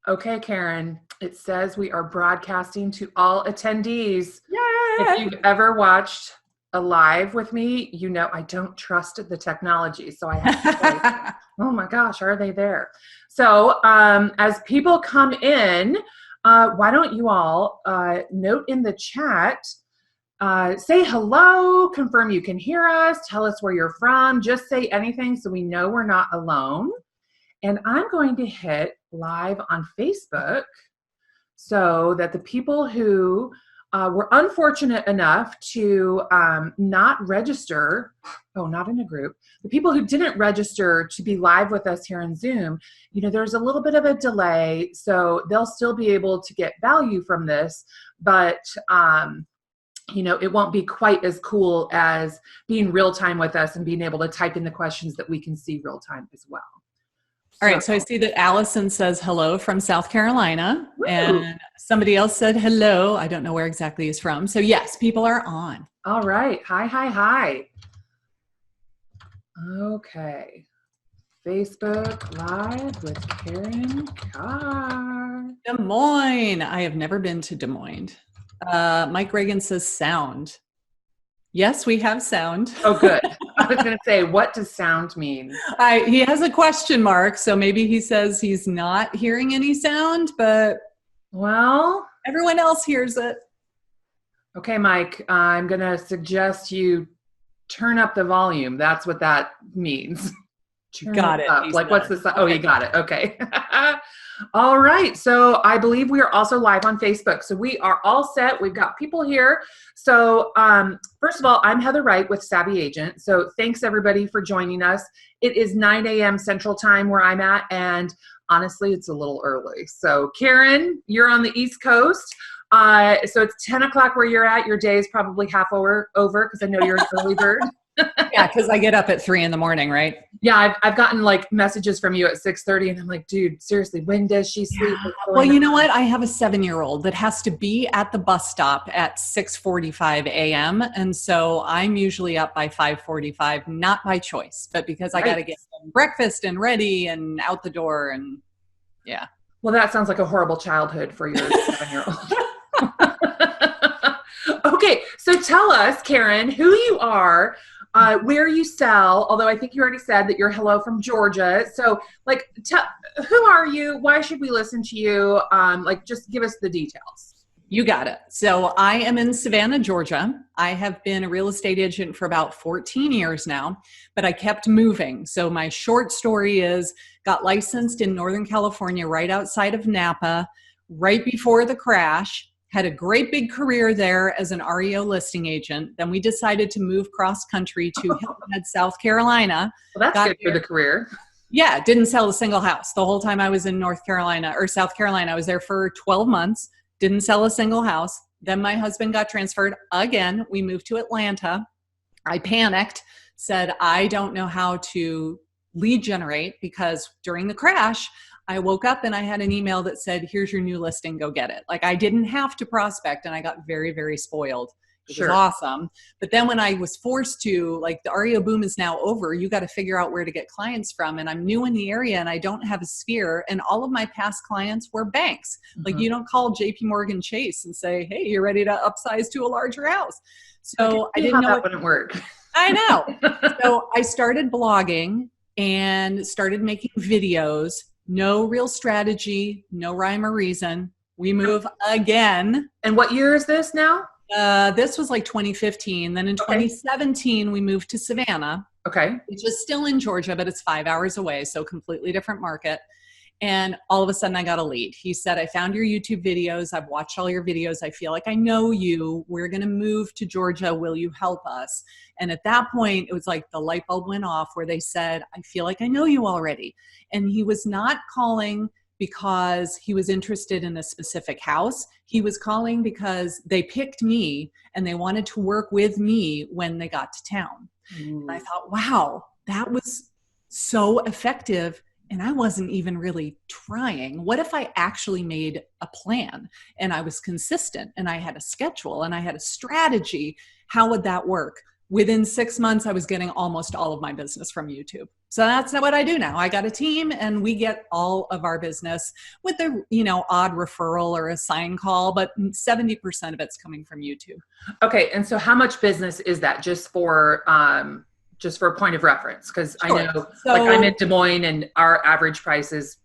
Okay, Karen, it says we are broadcasting to all attendees. If Yay! you've ever watched a live with me, you know I don't trust the technology. So I have to say, oh my gosh, are they there? So as people come in, why don't you all note in the chat, say hello, confirm you can hear us, tell us where you're from, just say anything so we know we're not alone. And I'm going to hit live on Facebook so that the people who were unfortunate enough to not register, oh, not in a group, the people who didn't register to be live with us here on Zoom, you know, there's a little bit of a delay, so they'll still be able to get value from this, but you know, it won't be quite as cool as being real time with us and being able to type in the questions that we can see real time as well. All right, so I see that Allison says hello from South Carolina, Woo! and somebody else said hello. I don't know where exactly he's from. So yes, people are on. All right. Hi. Okay. Facebook Live with Karin Carr. Des Moines. I have never been to Des Moines. Mike Reagan says sound. Yes, we have sound. Oh, good. I was going to say, what does sound mean? He has a question mark, so maybe he says he's not hearing any sound, but well, everyone else hears it. Okay, Mike, I'm going to suggest you turn up the volume. That's what that means. Got it. Up. Like, what's this? Oh, you got it. Okay. All right. So I believe we are also live on Facebook. So we are all set. We've got people here. So first of all, I'm Heather Wright with Savvy Agent. So thanks everybody for joining us. It is 9 a.m. Central Time where I'm at. And honestly, it's a little early. So Karen, you're on the East Coast. So it's 10 o'clock where you're at. Your day is probably half over because I know you're an early bird. Yeah, because I get up at 3 a.m, right? Yeah, I've gotten like messages from you at 6:30, and I'm like, dude, seriously, when does she sleep? Yeah. Well, you know what? I have a 7-year-old that has to be at the bus stop at 6:45 a.m. And so I'm usually up by 5:45, not by choice, but because I got to get breakfast and ready and out the door. And yeah. Well, that sounds like a horrible childhood for your 7-year-old. Okay, so tell us, Karen, who you are, where you sell, although I think you already said that you're hello from Georgia. So like, who are you? Why should we listen to you? Like, just give us the details. You got it. So I am in Savannah, Georgia. I have been a real estate agent for about 14 years now, but I kept moving. So my short story is got licensed in Northern California, right outside of Napa, right before the crash. Had a great big career there as an REO listing agent. Then we decided to move cross country to Hilton Head, South Carolina. Well, that's good for the career. Yeah, didn't sell a single house. The whole time I was in North Carolina or South Carolina, I was there for 12 months, didn't sell a single house. Then my husband got transferred again. We moved to Atlanta. I panicked, said, I don't know how to lead generate because during the crash, I woke up and I had an email that said, here's your new listing, go get it. Like I didn't have to prospect and I got very, very spoiled. It was awesome. But then when I was forced to, like the REO boom is now over, you got to figure out where to get clients from. And I'm new in the area and I don't have a sphere. And all of my past clients were banks. Like you don't call JP Morgan Chase and say, hey, you're ready to upsize to a larger house. So I didn't know that wouldn't work. I know. So I started blogging and started making videos. No real strategy, no rhyme or reason. We move again. And what year is this now? This was like 2015. Then in 2017, we moved to Savannah. Okay. Which was still in Georgia, but it's 5 hours away. So completely different market. And all of a sudden I got a lead. He said, I found your YouTube videos. I've watched all your videos. I feel like I know you. We're going to move to Georgia. Will you help us? And at that point, it was like the light bulb went off where they said, I feel like I know you already. And he was not calling because he was interested in a specific house. He was calling because they picked me and they wanted to work with me when they got to town. And I thought, wow, that was so effective. And I wasn't even really trying. What if I actually made a plan and I was consistent and I had a schedule and I had a strategy? How would that work? Within 6 months, I was getting almost all of my business from YouTube. So that's not what I do now. I got a team and we get all of our business with a, odd referral or a sign call, but 70% of it's coming from YouTube. Okay. And so how much business is that, just for a point of reference? Because Sure. I know, like, I'm in Des Moines and our average price is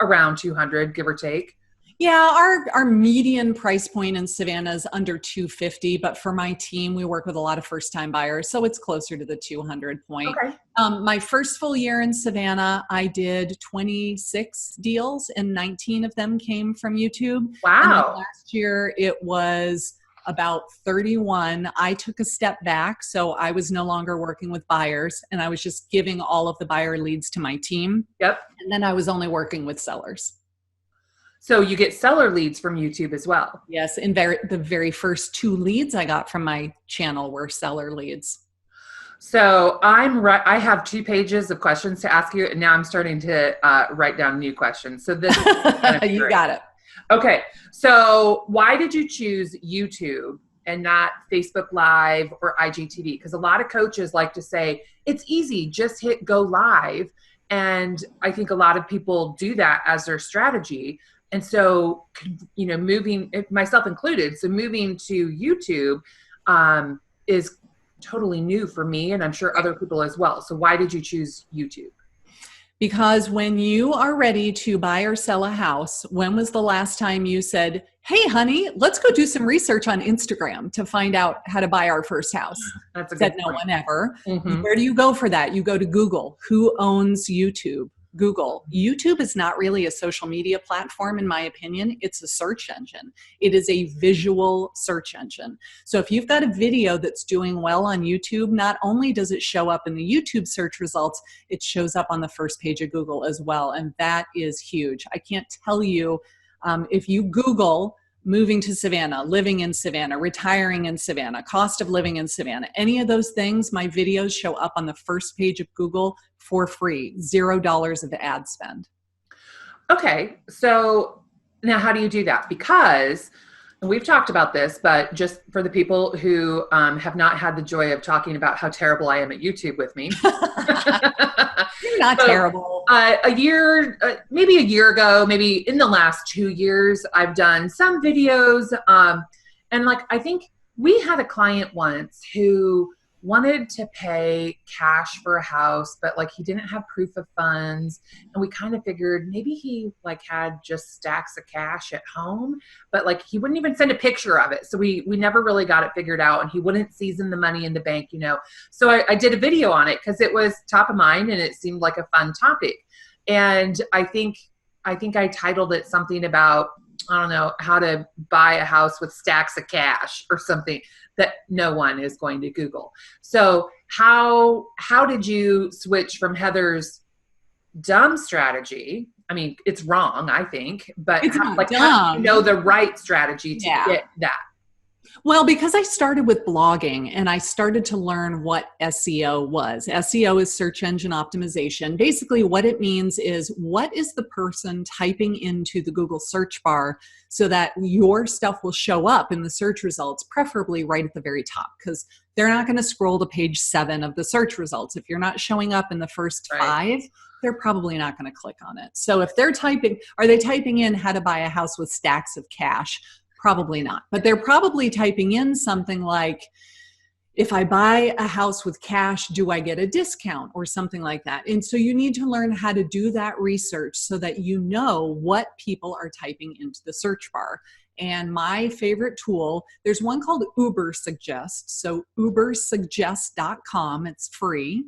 around 200, give or take. Yeah, our median price point in Savannah is under 250, but for my team, we work with a lot of first-time buyers, so it's closer to the 200 point. Okay. My first full year in Savannah, I did 26 deals, and 19 of them came from YouTube. Wow. And then last year, it was about 31. I took a step back, so I was no longer working with buyers, and I was just giving all of the buyer leads to my team. Yep. And then I was only working with sellers. So you get seller leads from YouTube as well? Yes, and the very first 2 leads I got from my channel were seller leads. So I have 2 pages of questions to ask you, and now I'm starting to write down new questions. So this is kind of you got it. Okay, so why did you choose YouTube and not Facebook Live or IGTV? Because a lot of coaches like to say, it's easy, just hit go live. And I think a lot of people do that as their strategy. And so, moving, myself included, so moving to YouTube is totally new for me, and I'm sure other people as well. So why did you choose YouTube? Because when you are ready to buy or sell a house, when was the last time you said, hey, honey, let's go do some research on Instagram to find out how to buy our first house? That's a good Said no point. one ever. Mm-hmm. Where do you go for that? You go to Google. Who owns YouTube? Google. YouTube is not really a social media platform, in my opinion. It's a search engine. It is a visual search engine. So if you've got a video that's doing well on YouTube, not only does it show up in the YouTube search results, it shows up on the first page of Google as well. And that is huge. I can't tell you, if you Google moving to Savannah, living in Savannah, retiring in Savannah, cost of living in Savannah, any of those things, my videos show up on the first page of Google for free, $0 of ad spend. Okay, so now how do you do that? Because we've talked about this, but just for the people who have not had the joy of talking about how terrible I am at YouTube with me. You're not terrible. Maybe a year ago, maybe in the last 2 years, I've done some videos. And I think we had a client once who wanted to pay cash for a house, but he didn't have proof of funds. And we kind of figured maybe he had just stacks of cash at home, but he wouldn't even send a picture of it. So we never really got it figured out, and he wouldn't season the money in the bank, So I did a video on it because it was top of mind and it seemed like a fun topic. And I think I titled it something about, I don't know, how to buy a house with stacks of cash or something that no one is going to Google. So how did you switch from Heather's dumb strategy? I mean, it's wrong, I think, but it's how do you know the right strategy to get that? Well, because I started with blogging and I started to learn what SEO was. SEO is search engine optimization. Basically, what it means is, what is the person typing into the Google search bar so that your stuff will show up in the search results, preferably right at the very top, because they're not going to scroll to page 7 of the search results. If you're not showing up in the first 5, they're probably not going to click on it. So if they're are they typing in how to buy a house with stacks of cash? Probably not. But they're probably typing in something like, if I buy a house with cash, do I get a discount, or something like that. And so you need to learn how to do that research so that you know what people are typing into the search bar. And my favorite tool, there's one called Ubersuggest. So ubersuggest.com, it's free.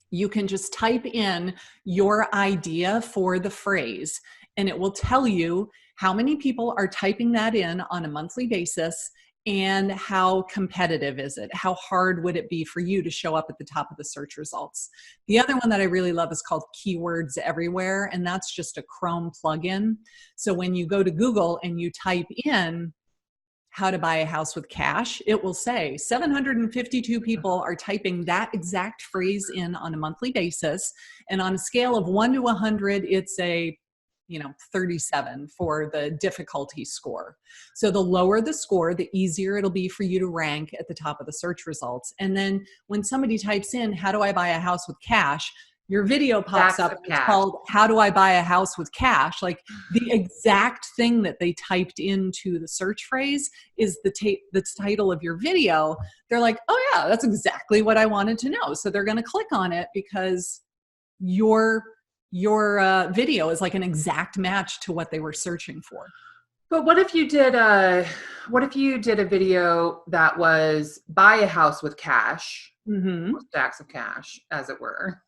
You can just type in your idea for the phrase, and it will tell you how many people are typing that in on a monthly basis, and how competitive is it? How hard would it be for you to show up at the top of the search results? The other one that I really love is called Keywords Everywhere, and that's just a Chrome plugin. So when you go to Google and you type in how to buy a house with cash, it will say 752 people are typing that exact phrase in on a monthly basis. And on a scale of 1 to 100, it's a 37 for the difficulty score. So the lower the score, the easier it'll be for you to rank at the top of the search results. And then when somebody types in, how do I buy a house with cash? Your video pops up. It's called, how do I buy a house with cash? Like the exact thing that they typed into the search phrase is the title of your video. They're like, oh yeah, that's exactly what I wanted to know. So they're going to click on it because your video is like an exact match to what they were searching for. But what if you did a video that was buy a house with cash, stacks of cash, as it were,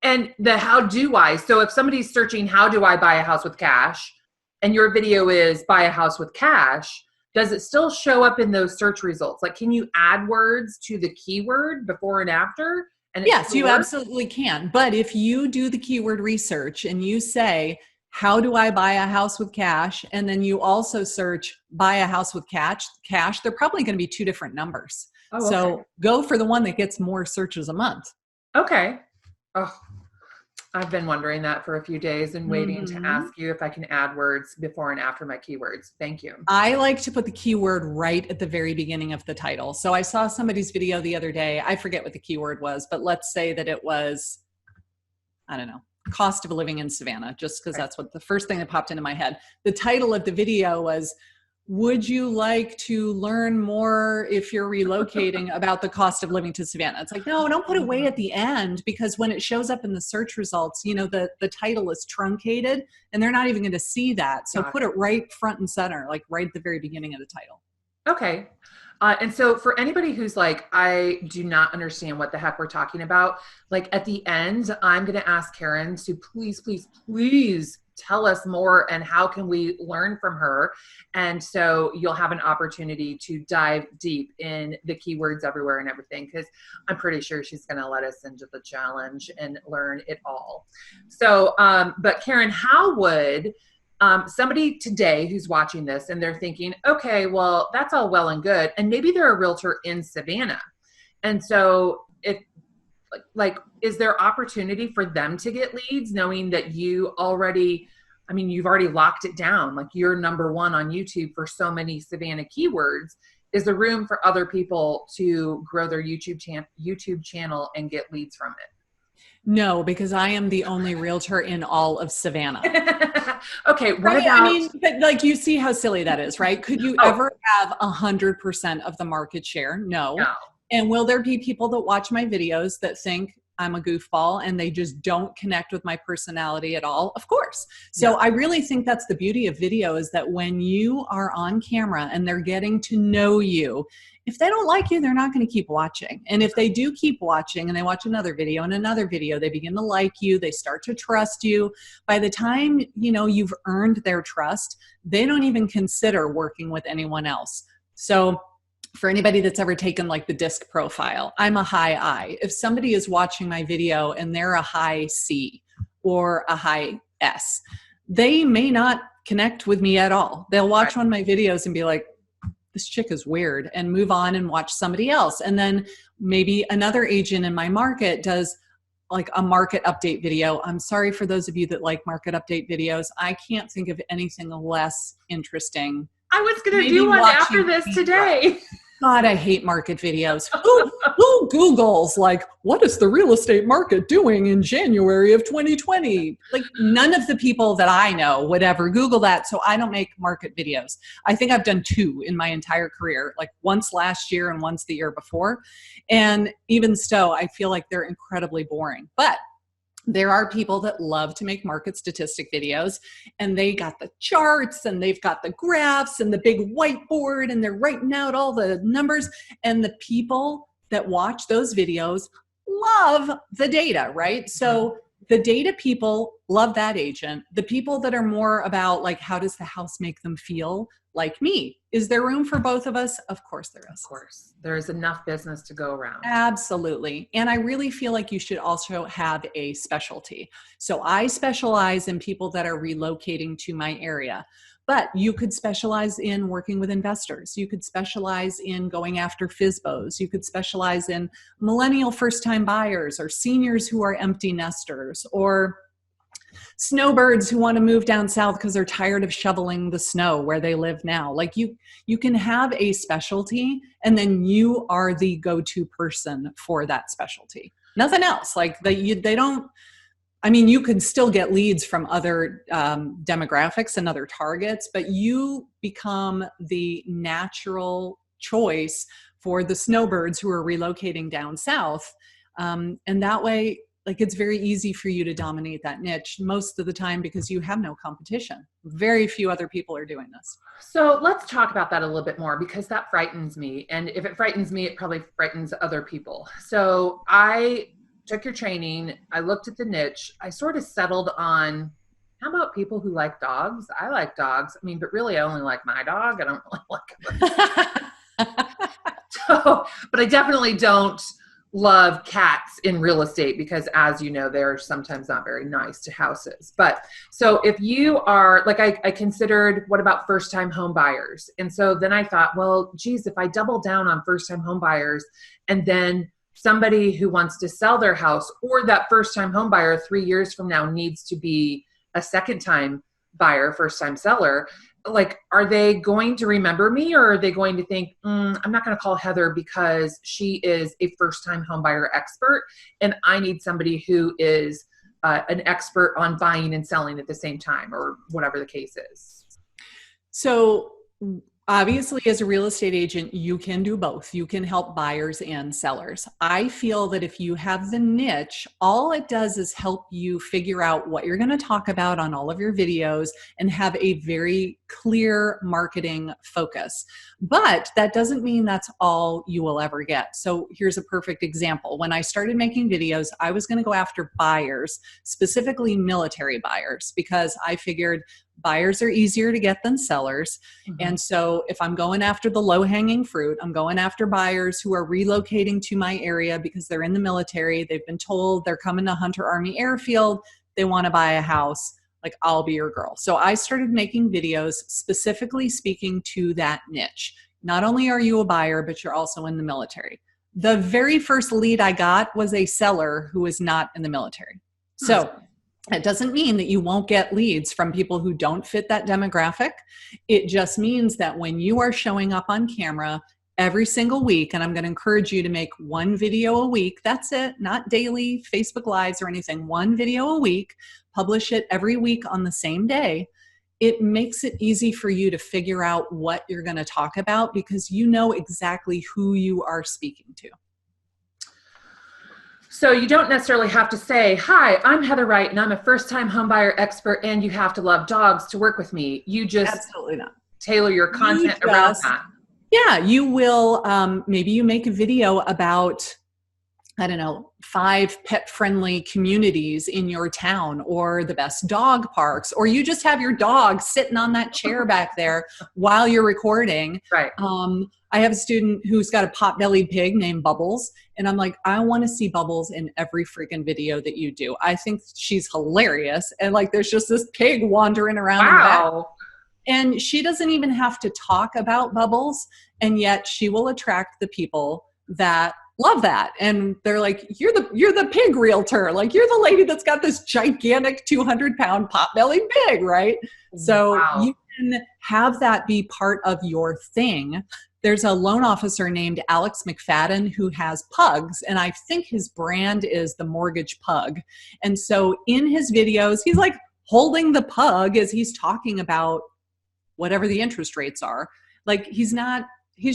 and the how do I? So if somebody's searching how do I buy a house with cash, and your video is buy a house with cash, does it still show up in those search results? Like, can you add words to the keyword before and after? And yes, you absolutely can. But if you do the keyword research and you say, how do I buy a house with cash? And then you also search buy a house with cash, they're probably going to be two different numbers. Oh, okay. So go for the one that gets more searches a month. Okay. Oh, I've been wondering that for a few days and waiting to ask you if I can add words before and after my keywords. Thank you. I like to put the keyword right at the very beginning of the title. So I saw somebody's video the other day. I forget what the keyword was, but let's say that it was, I don't know, cost of living in Savannah, just because that's what the first thing that popped into my head. The title of the video was, would you like to learn more if you're relocating about the cost of living to Savannah? It's like, no, don't put it way at the end, because when it shows up in the search results, the title is truncated and they're not even going to see that. So put it right front and center, like right at the very beginning of the title. Okay. And so for anybody who's like, I do not understand what the heck we're talking about, like at the end, I'm going to ask Karin to please, please, please tell us more and how can we learn from her. And so you'll have an opportunity to dive deep in the keywords everywhere and everything, because I'm pretty sure she's going to let us into the challenge and learn it all. So, but Karin, how would somebody today who's watching this and they're thinking, okay, well, that's all well and good. And maybe they're a realtor in Savannah. And so if is there opportunity for them to get leads knowing that you've already locked it down, like you're number one on YouTube for so many Savannah keywords? Is there room for other people to grow their YouTube channel and get leads from it? No, because I am the only realtor in all of Savannah. Okay. What about, but like, you see how silly that is, right? Could you ever have 100% of the market share? No. And will there be people that watch my videos that think I'm a goofball and they just don't connect with my personality at all? Of course. So I really think that's the beauty of video, is that when you are on camera and they're getting to know you, if they don't like you, they're not going to keep watching. And if they do keep watching and they watch another video and another video, they begin to like you, they start to trust you. By the time, you've earned their trust, they don't even consider working with anyone else. So for anybody that's ever taken like the DISC profile, I'm a high I. If somebody is watching my video and they're a high C or a high S, they may not connect with me at all. They'll watch one of my videos and be like, this chick is weird, and move on and watch somebody else. And then maybe another agent in my market does like a market update video. I'm sorry for those of you that like market update videos. I can't think of anything less interesting. I was going to do one after this today. God, I hate market videos. Who Googles like, what is the real estate market doing in January of 2020? Like, none of the people that I know would ever Google that. So I don't make market videos. I think I've done 2 in my entire career, like once last year and once the year before. And even so, I feel like they're incredibly boring. But there are people that love to make market statistic videos, and they got the charts and they've got the graphs and the big whiteboard and they're writing out all the numbers. And the people that watch those videos love the data, right? So the data people love that agent. The people that are more about like, how does the house make them feel, like me. Is there room for both of us? Of course there is. Of course. There's enough business to go around. Absolutely. And I really feel like you should also have a specialty. So I specialize in people that are relocating to my area. But you could specialize in working with investors. You could specialize in going after FSBOs. You could specialize in millennial first-time buyers or seniors who are empty nesters, or snowbirds who want to move down south because they're tired of shoveling the snow where they live now. Like you can have a specialty, and then you are the go-to person for that specialty. Nothing else. Like they don't. I mean, you could still get leads from other demographics and other targets, but you become the natural choice for the snowbirds who are relocating down south. And that way, like, it's very easy for you to dominate that niche most of the time because you have no competition. Very few other people are doing this. So let's talk about that a little bit more, because that frightens me. And if it frightens me, it probably frightens other people. So I took your training. I looked at the niche. I sort of settled on, how about people who like dogs? I like dogs. I mean, but really I only like my dog. I don't really like them. So, but I definitely don't love cats in real estate because, as you know, they're sometimes not very nice to houses. But so if you are like, I considered, what about first time home buyers? And so then I thought, well, geez, if I double down on first time home buyers, and then somebody who wants to sell their house, or that first time home buyer 3 years from now needs to be a second time buyer, first time seller, like, are they going to remember me, or are they going to think, I'm not going to call Heather because she is a first time home buyer expert, and I need somebody who is an expert on buying and selling at the same time, or whatever the case is? So obviously, as a real estate agent, you can do both. You can help buyers and sellers. I feel that if you have the niche, all it does is help you figure out what you're going to talk about on all of your videos and have a very clear marketing focus. But that doesn't mean that's all you will ever get. So here's a perfect example. When I started making videos, I was going to go after buyers, specifically military buyers, because I figured buyers are easier to get than sellers. Mm-hmm. And so if I'm going after the low-hanging fruit, I'm going after buyers who are relocating to my area because they're in the military. They've been told they're coming to Hunter Army Airfield. They want to buy a house. Like, I'll be your girl. So I started making videos specifically speaking to that niche. Not only are you a buyer, but you're also in the military. The very first lead I got was a seller who is not in the military. So it doesn't mean that you won't get leads from people who don't fit that demographic. It just means that when you are showing up on camera every single week, and I'm going to encourage you to make one video a week, that's it, not daily Facebook Lives or anything, one video a week, publish it every week on the same day. It makes it easy for you to figure out what you're going to talk about because you know exactly who you are speaking to. So you don't necessarily have to say, hi, I'm Heather Wright and I'm a first-time homebuyer expert and you have to love dogs to work with me. You just absolutely not tailor your content around that. Yeah, you will. Maybe you make a video about, I don't know, 5 pet-friendly communities in your town, or the best dog parks, or you just have your dog sitting on that chair back there while you're recording. Right. I have a student who's got a pot-bellied pig named Bubbles, and I'm like, I want to see Bubbles in every freaking video that you do. I think she's hilarious, and like, there's just this pig wandering around in the back. And she doesn't even have to talk about Bubbles, and yet she will attract the people that love that. And they're like, you're the pig realtor. Like, you're the lady that's got this gigantic 200-pound pot-bellied pig, right? So you can have that be part of your thing. There's a loan officer named Alex McFadden who has pugs, and I think his brand is the Mortgage Pug. And so in his videos, he's like holding the pug as he's talking about whatever the interest rates are. Like, he's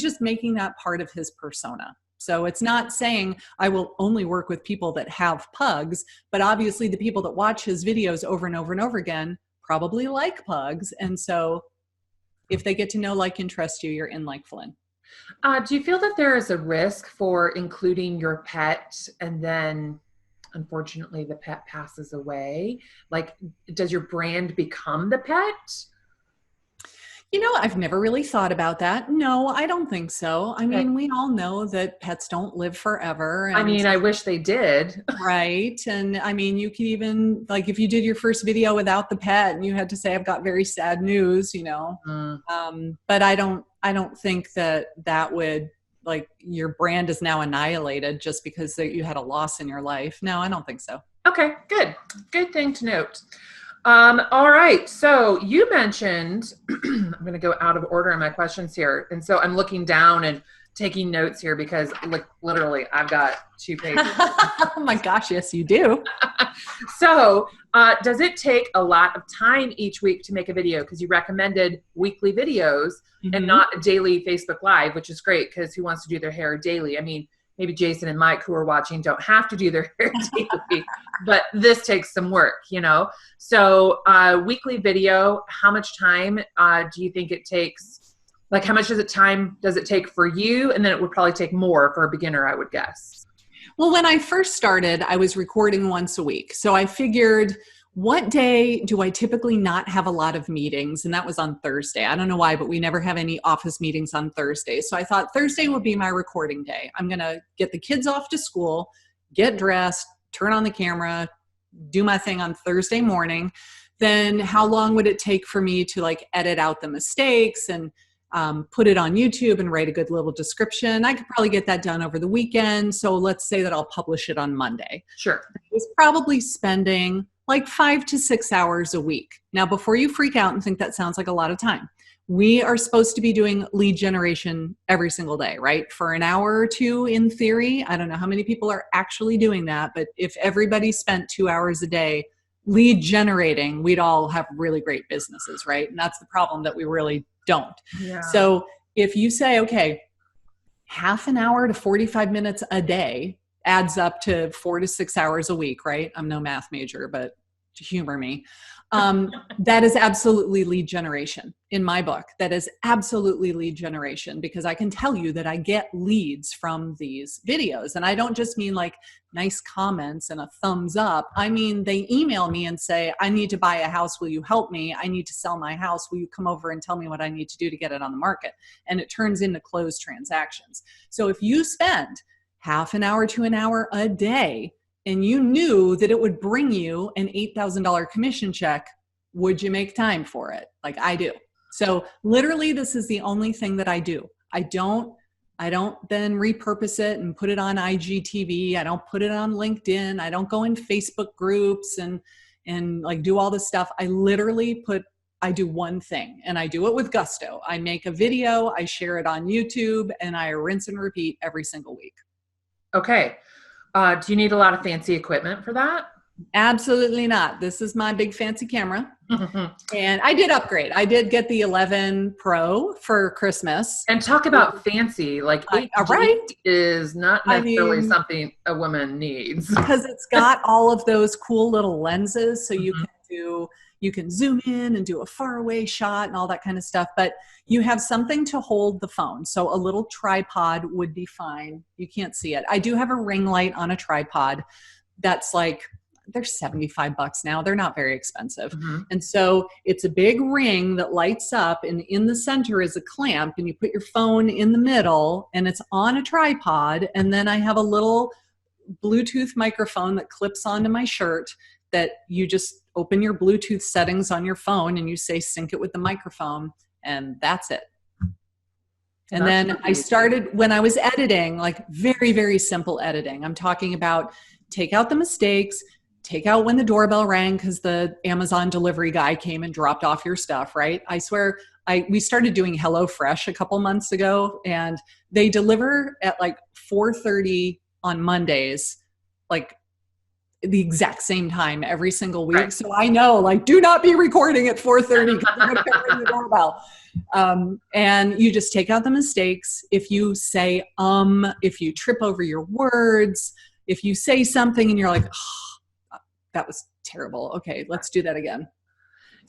just making that part of his persona. So it's not saying I will only work with people that have pugs, but obviously the people that watch his videos over and over and over again probably like pugs. And so if they get to know, like, and trust you, you're in like Flynn. Do you feel that there is a risk for including your pet and then unfortunately the pet passes away? Like, does your brand become the pet? You know, I've never really thought about that. No, I don't think so. I mean, we all know that pets don't live forever. And, I mean, I wish they did. Right. And I mean, you could even, like, if you did your first video without the pet and you had to say, I've got very sad news, you know, but I don't think that would, like, your brand is now annihilated just because you had a loss in your life. No, I don't think so. Okay, good. Good thing to note. All right. So you mentioned, I'm going to go out of order in my questions here. And so I'm looking down and taking notes here because like literally I've got 2 pages. Oh my gosh, yes, you do. So does it take a lot of time each week to make a video? Because you recommended weekly videos and not a daily Facebook Live, which is great because who wants to do their hair daily? I mean, maybe Jason and Mike who are watching don't have to do their hair daily, but this takes some work, you know? So weekly video, how much time do you think it takes? Like how much does it take for you? And then it would probably take more for a beginner, I would guess. Well, when I first started, I was recording once a week. So I figured, what day do I typically not have a lot of meetings? And that was on Thursday. I don't know why, but we never have any office meetings on Thursday. So I thought Thursday would be my recording day. I'm going to get the kids off to school, get dressed, turn on the camera, do my thing on Thursday morning. Then how long would it take for me to like edit out the mistakes and put it on YouTube and write a good little description? I could probably get that done over the weekend. So let's say that I'll publish it on Monday. Sure. I was probably spending like 5 to 6 hours a week. Now, before you freak out and think that sounds like a lot of time, we are supposed to be doing lead generation every single day, right? For an hour or 2 in theory. I don't know how many people are actually doing that, but if everybody spent 2 hours a day lead generating, we'd all have really great businesses, right? And that's the problem, that we really don't. Yeah. So if you say, okay, half an hour to 45 minutes a day adds up to 4 to 6 hours a week, right? I'm no math major, but humor me. That is absolutely lead generation in my book. That is absolutely lead generation, because I can tell you that I get leads from these videos. And I don't just mean like nice comments and a thumbs up. I mean, they email me and say, I need to buy a house. Will you help me? I need to sell my house. Will you come over and tell me what I need to do to get it on the market? And it turns into closed transactions. So if you spend half an hour to an hour a day, and you knew that it would bring you an $8,000 commission check, would you make time for it? Like I do. So literally this is the only thing that I do. I don't then repurpose it and put it on IGTV. I don't put it on LinkedIn. I don't go in Facebook groups and like do all this stuff. I do one thing, and I do it with gusto. I make a video, I share it on YouTube, and I rinse and repeat every single week. Okay. Do you need a lot of fancy equipment for that? Absolutely not. This is my big fancy camera. And I did upgrade. I did get the 11 Pro for Christmas. And talk about fancy, like 8G right? is not necessarily something a woman needs. Because it's got all of those cool little lenses. So you can zoom in and do a faraway shot and all that kind of stuff, but you have something to hold the phone. So a little tripod would be fine. You can't see it. I do have a ring light on a tripod that's like, they're $75 now. They're not very expensive. And so it's a big ring that lights up, and in the center is a clamp, and you put your phone in the middle and it's on a tripod. And then I have a little Bluetooth microphone that clips onto my shirt that you just open your Bluetooth settings on your phone and you say sync it with the microphone, and that's it. And then I started, when I was editing, like very, very simple editing. I'm talking about take out the mistakes, take out when the doorbell rang because the Amazon delivery guy came and dropped off your stuff, right? I swear, we started doing HelloFresh a couple months ago, and they deliver at like 4:30 on Mondays, like the exact same time every single week. Right. So I know, like, do not be recording at 4:30 because they're going to ring the doorbell. And you just take out the mistakes. If you say, if you trip over your words, if you say something and you're like, oh, that was terrible. Okay, let's do that again.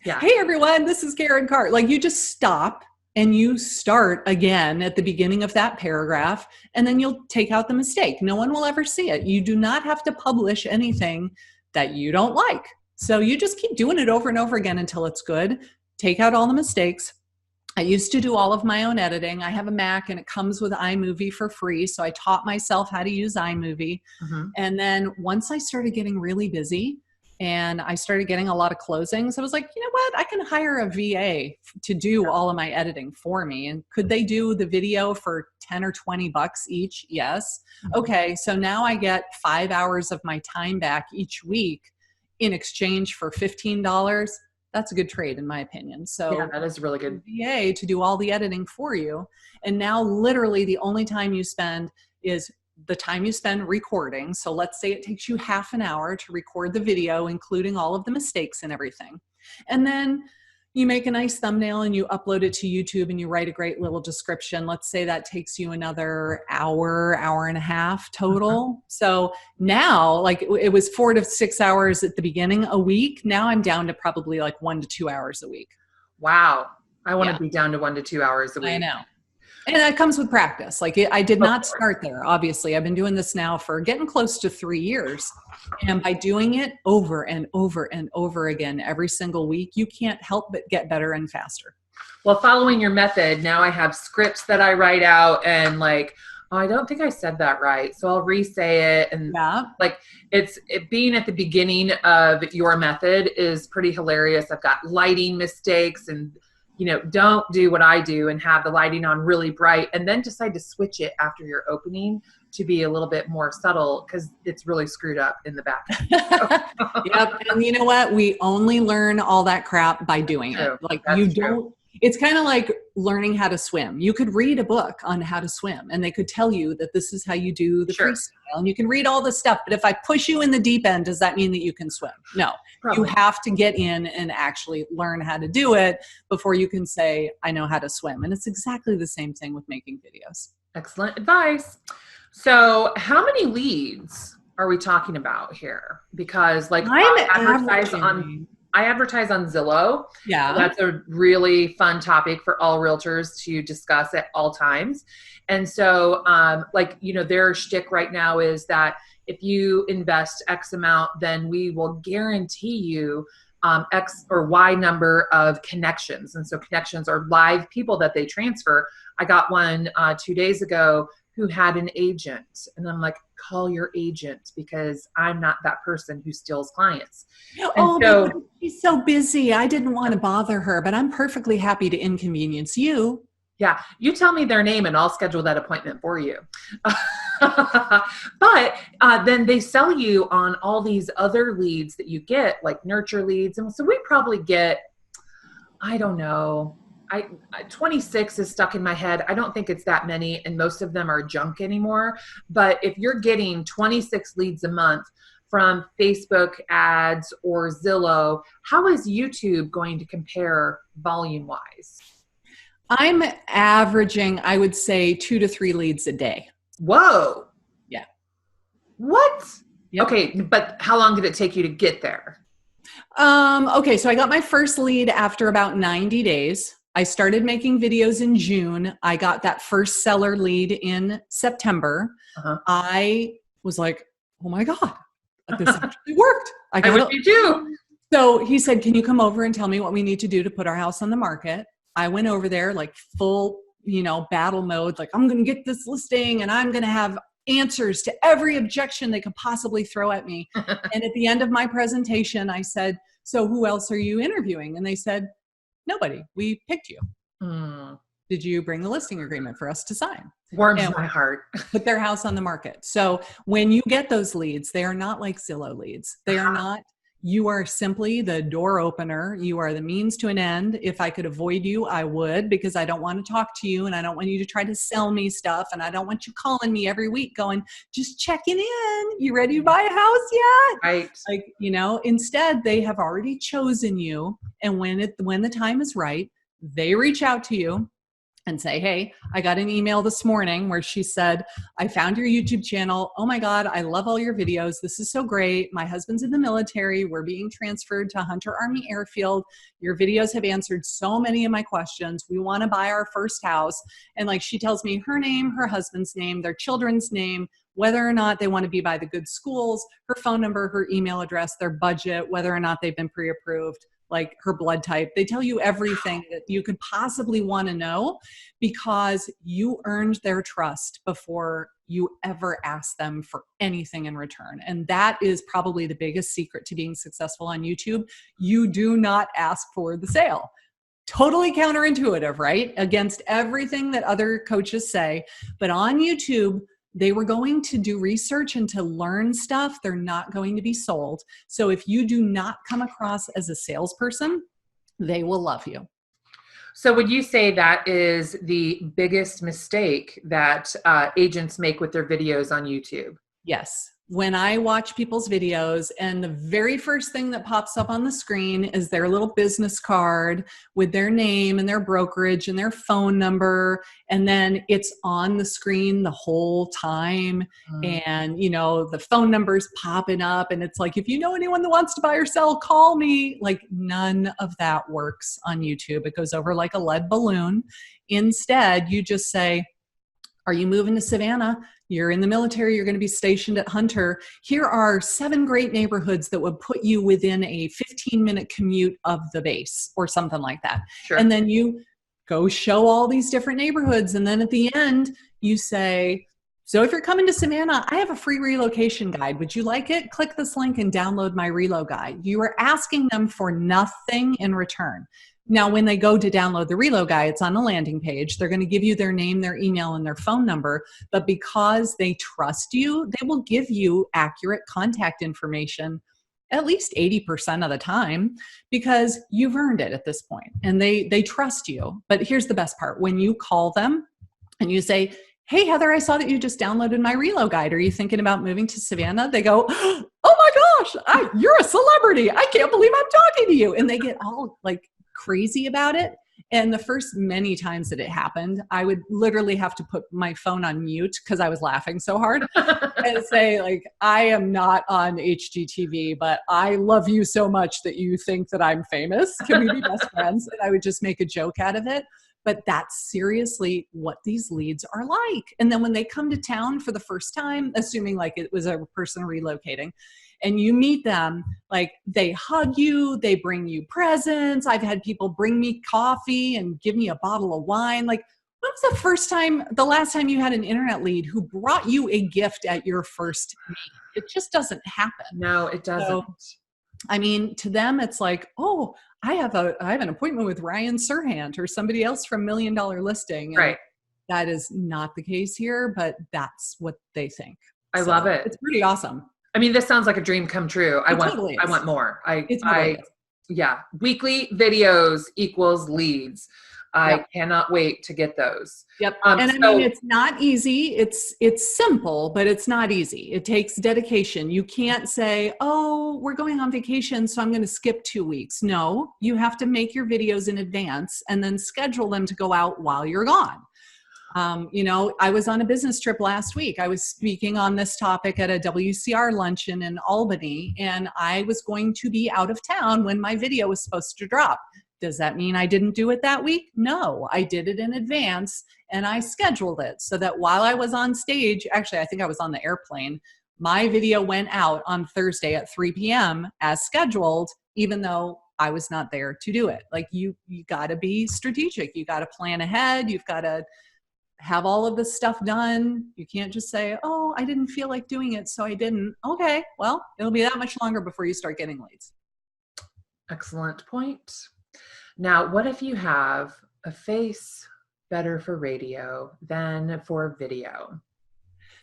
Yeah. Hey everyone, this is Karin Carr. Like, you just stop and you start again at the beginning of that paragraph, and then you'll take out the mistake. No one will ever see it. You do not have to publish anything that you don't like. So you just keep doing it over and over again until it's good. Take out all the mistakes. I used to do all of my own editing. I have a Mac and it comes with iMovie for free. So I taught myself how to use iMovie. And then once I started getting really busy, and I started getting a lot of closings. I was like, you know what? I can hire a VA to do all of my editing for me. And could they do the video for 10 or 20 bucks each? Yes. Okay. So now I get 5 hours of my time back each week in exchange for $15. That's a good trade in my opinion. So Yeah, that is really good. VA to do all the editing for you. And now literally the only time you spend is the time you spend recording. So let's say it takes you half an hour to record the video, including all of the mistakes and everything. And then you make a nice thumbnail and you upload it to YouTube and you write a great little description. Let's say that takes you another hour, hour and a half total. So now, like it was 4 to 6 hours at the beginning a week. Now I'm down to probably like 1 to 2 hours a week. Wow. I want to be down to 1 to 2 hours a week. I know. And that comes with practice. Like I did not start there. Obviously, I've been doing this now for getting close to 3 years. And by doing it over and over and over again, every single week, you can't help but get better and faster. Well, following your method, now I have scripts that I write out and like, oh, I don't think I said that right. So I'll re-say it. And like it being at the beginning of your method is pretty hilarious. I've got lighting mistakes and don't do what I do and have the lighting on really bright and then decide to switch it after your opening to be a little bit more subtle because it's really screwed up in the back. Yep. And you know what? We only learn all that crap by doing it. Like it's kind of like learning how to swim. You could read a book on how to swim and they could tell you that this is how you do the freestyle and you can read all this stuff. But if I push you in the deep end, does that mean that you can swim? No. Probably. You have to get in and actually learn how to do it before you can say, I know how to swim. And it's exactly the same thing with making videos. Excellent advice. So how many leads are we talking about here? Because like I advertise on Zillow. Yeah. That's a really fun topic for all realtors to discuss at all times. And so their shtick right now is that if you invest X amount, then we will guarantee you X or Y number of connections. And so connections are live people that they transfer. I got one 2 days ago who had an agent. And I'm like, call your agent because I'm not that person who steals clients. So she's so busy. I didn't want to bother her, but I'm perfectly happy to inconvenience you. Yeah. You tell me their name and I'll schedule that appointment for you. But then they sell you on all these other leads that you get, like nurture leads. And so we probably get, I don't know, 26 is stuck in my head. I don't think it's that many, and most of them are junk anymore. But if you're getting 26 leads a month from Facebook ads or Zillow, how is YouTube going to compare volume-wise? I'm averaging, I would say, 2 to 3 leads a day. Whoa. Yeah. What? Yep. Okay, but how long did it take you to get there? Okay, so I got my first lead after about 90 days. I started making videos in June. I got that first seller lead in September. I was like, oh my God, this actually worked. I would be too. So he said, can you come over and tell me what we need to do to put our house on the market? I went over there like full, battle mode. Like I'm going to get this listing and I'm going to have answers to every objection they could possibly throw at me. And at the end of my presentation, I said, so who else are you interviewing? And they said, nobody. We picked you. Did you bring the listing agreement for us to sign? Warms my heart. Put their house on the market. So when you get those leads, they are not like Zillow leads. They are not. You are simply the door opener. You are the means to an end. If I could avoid you, I would, because I don't want to talk to you and I don't want you to try to sell me stuff. And I don't want you calling me every week going, just checking in. You ready to buy a house yet? Right. Instead they have already chosen you. And when the time is right, they reach out to you and say, hey, I got an email this morning where she said, I found your YouTube channel. Oh my God, I love all your videos. This is so great. My husband's in the military. We're being transferred to Hunter Army Airfield. Your videos have answered so many of my questions. We want to buy our first house. And she tells me her name, her husband's name, their children's name, whether or not they want to be by the good schools, her phone number, her email address, their budget, whether or not they've been pre-approved, like her blood type. They tell you everything that you could possibly want to know because you earned their trust before you ever ask them for anything in return. And that is probably the biggest secret to being successful on YouTube. You do not ask for the sale. Totally counterintuitive, right? Against everything that other coaches say. But on YouTube, they were going to do research and to learn stuff. They're not going to be sold. So if you do not come across as a salesperson, they will love you. So would you say that is the biggest mistake that agents make with their videos on YouTube? Yes. When I watch people's videos and the very first thing that pops up on the screen is their little business card with their name and their brokerage and their phone number. And then it's on the screen the whole time. And, you know, the phone number's popping up and it's like, if you know anyone that wants to buy or sell, call me. Like none of that works on YouTube. It goes over like a lead balloon. Instead, you just say, are you moving to Savannah? You're in the military, you're going to be stationed at Hunter. Here are 7 great neighborhoods that would put you within a 15-minute commute of the base or something like that. Sure. And then you go show all these different neighborhoods. And then at the end, you say, so if you're coming to Savannah, I have a free relocation guide. Would you like it? Click this link and download my relo guide. You are asking them for nothing in return. Now, when they go to download the relo guide, it's on a landing page. They're going to give you their name, their email, and their phone number. But because they trust you, they will give you accurate contact information at least 80% of the time because you've earned it at this point and they trust you. But here's the best part. When you call them and you say, hey, Heather, I saw that you just downloaded my relo guide. Are you thinking about moving to Savannah? They go, oh my gosh, you're a celebrity. I can't believe I'm talking to you. And they get all like crazy about it. And the first many times that it happened, I would literally have to put my phone on mute because I was laughing so hard and say like, I am not on HGTV, but I love you so much that you think that I'm famous. Can we be best friends? And I would just make a joke out of it. But that's seriously what these leads are like. And then when they come to town for the first time, assuming like it was a person relocating, and you meet them, like they hug you, they bring you presents. I've had people bring me coffee and give me a bottle of wine. Like, when was the last time you had an internet lead who brought you a gift at your first meet? It just doesn't happen. No, it doesn't. So, I mean, to them, it's like, oh, I have an appointment with Ryan Serhant or somebody else from $1 Million Listing. And right. That is not the case here, but that's what they think. I love it. It's pretty awesome. I mean, this sounds like a dream come true. I want more. Yeah. Weekly videos equals leads. I cannot wait to get those. Yep. And I mean, it's not easy. It's simple, but it's not easy. It takes dedication. You can't say, oh, we're going on vacation, so I'm going to skip 2 weeks. No, you have to make your videos in advance and then schedule them to go out while you're gone. I was on a business trip last week. I was speaking on this topic at a WCR luncheon in Albany, and I was going to be out of town when my video was supposed to drop. Does that mean I didn't do it that week? No, I did it in advance and I scheduled it so that while I was on stage, actually, I think I was on the airplane, my video went out on Thursday at 3 p.m. as scheduled, even though I was not there to do it. Like you got to be strategic. You got to plan ahead. You've got to have all of this stuff done. You can't just say, oh, I didn't feel like doing it, so I didn't. Okay, well, it'll be that much longer before you start getting leads. Excellent point. Now, what if you have a face better for radio than for video?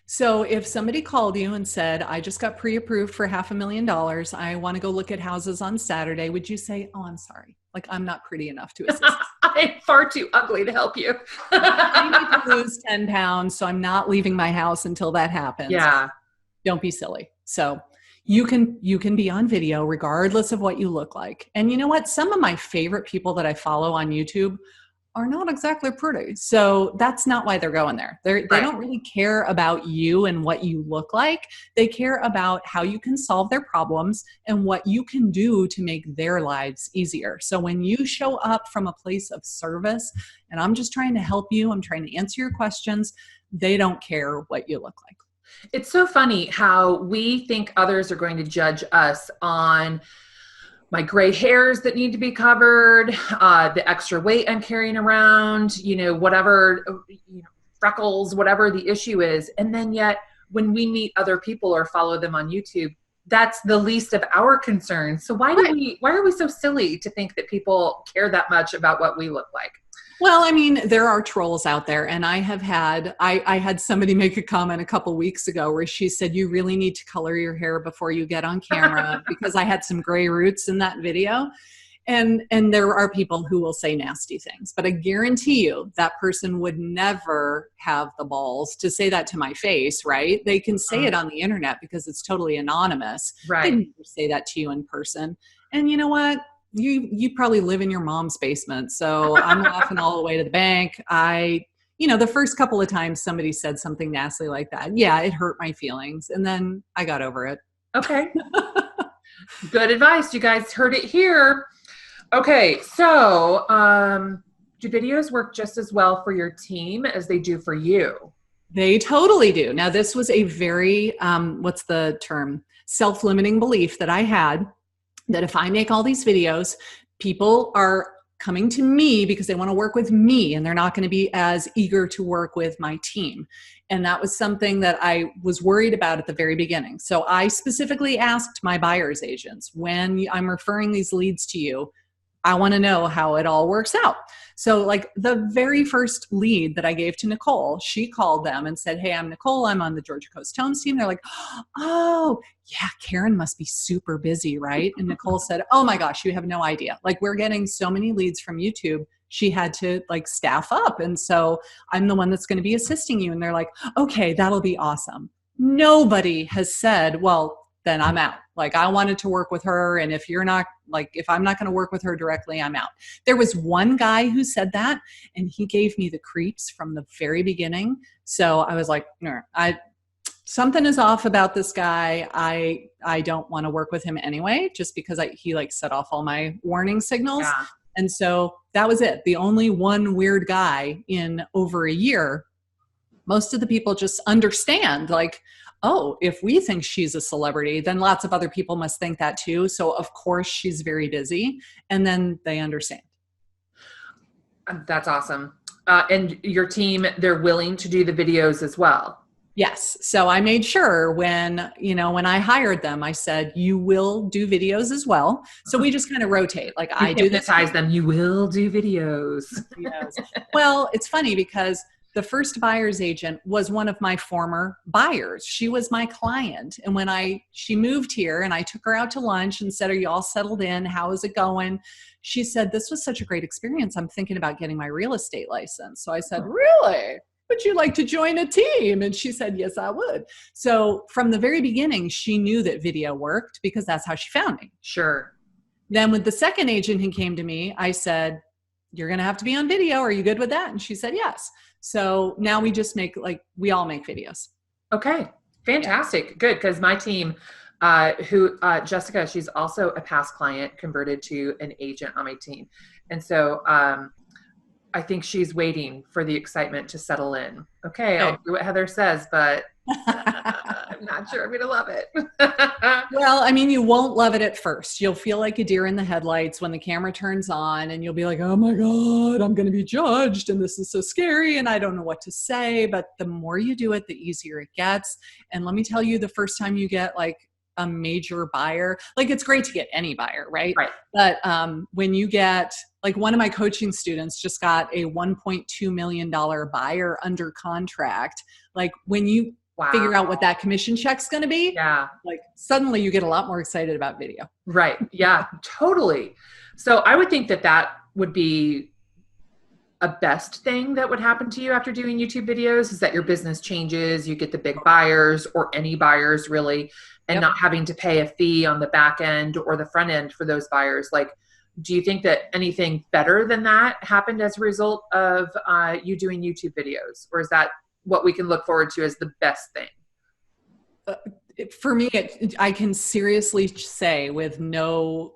So if somebody called you and said, I just got pre-approved for $500,000, I want to go look at houses on Saturday, would you say, oh, I'm sorry, like I'm not pretty enough to assist? I'm far too ugly to help you. I need to lose 10 pounds, so I'm not leaving my house until that happens. Yeah. Don't be silly. So you can be on video regardless of what you look like. And you know what? Some of my favorite people that I follow on YouTube are not exactly pretty. So that's not why they're going there. They don't really care about you and what you look like. They care about how you can solve their problems and what you can do to make their lives easier. So when you show up from a place of service and I'm just trying to help you, I'm trying to answer your questions, they don't care what you look like. It's so funny how we think others are going to judge us on my gray hairs that need to be covered, the extra weight I'm carrying around, whatever, freckles, whatever the issue is. And then yet when we meet other people or follow them on YouTube, that's the least of our concerns. So why are we so silly to think that people care that much about what we look like? Well, I mean, there are trolls out there, and I had somebody make a comment a couple weeks ago where she said, you really need to color your hair before you get on camera because I had some gray roots in that video. And there are people who will say nasty things, but I guarantee you that person would never have the balls to say that to my face, right? They can say it on the internet because it's totally anonymous. Right. They'd never say that to you in person. And you know what? You probably live in your mom's basement. So I'm laughing all the way to the bank. The first couple of times somebody said something nasty like that, yeah, it hurt my feelings. And then I got over it. Okay. Good advice. You guys heard it here. Okay. So, do videos work just as well for your team as they do for you? They totally do. Now, this was a very, what's the term? Self-limiting belief that I had, that if I make all these videos, people are coming to me because they want to work with me and they're not going to be as eager to work with my team. And that was something that I was worried about at the very beginning. So I specifically asked my buyer's agents, when I'm referring these leads to you, I want to know how it all works out. So like the very first lead that I gave to Nicole, she called them and said, hey, I'm Nicole. I'm on the Georgia Coast Homes team. They're like, oh yeah, Karin must be super busy, right? And Nicole said, oh my gosh, you have no idea. Like we're getting so many leads from YouTube. She had to like staff up. And so I'm the one that's going to be assisting you. And they're like, okay, that'll be awesome. Nobody has said, well, then I'm out. Like I wanted to work with her. And if I'm not going to work with her directly, I'm out. There was one guy who said that and he gave me the creeps from the very beginning. So I was like, no, something is off about this guy. I don't want to work with him anyway, just because he like set off all my warning signals. Yeah. And so that was it. The only one weird guy in over a year. Most of the people just understand like, oh, if we think she's a celebrity, then lots of other people must think that too. So of course she's very busy, and then they understand. That's awesome. And your team, they're willing to do the videos as well. Yes. So I made sure when I hired them, I said, you will do videos as well. So we just kind of rotate. Like I do this. Them. You will do videos. Yes. Well, it's funny because the first buyer's agent was one of my former buyers. She was my client. And when she moved here and I took her out to lunch and said, are you all settled in? How is it going? She said, this was such a great experience. I'm thinking about getting my real estate license. So I said, really? Would you like to join a team? And she said, yes, I would. So from the very beginning, she knew that video worked because that's how she found me. Sure. Then with the second agent who came to me, I said, you're going to have to be on video. Are you good with that? And she said, yes. So now we just we all make videos. Okay. Fantastic. Good. Because my team, Jessica, she's also a past client converted to an agent on my team. And so, I think she's waiting for the excitement to settle in. Okay. I'll do what Heather says, but I'm not sure I'm going to love it. Well, I mean, you won't love it at first. You'll feel like a deer in the headlights when the camera turns on and you'll be like, oh my God, I'm going to be judged. And this is so scary. And I don't know what to say, but the more you do it, the easier it gets. And let me tell you, the first time you get like a major buyer, like it's great to get any buyer, right? Right. But when you get, like one of my coaching students just got a $1.2 million buyer under contract. Like when you figure out what that commission check's going to be, like suddenly you get a lot more excited about video. Right. Yeah, totally. So I would think that would be a best thing that would happen to you after doing YouTube videos, is that your business changes, you get the big buyers or any buyers really, and not having to pay a fee on the back end or the front end for those buyers. Like, do you think that anything better than that happened as a result of you doing YouTube videos? Or is that what we can look forward to as the best thing? For me, I can seriously say with no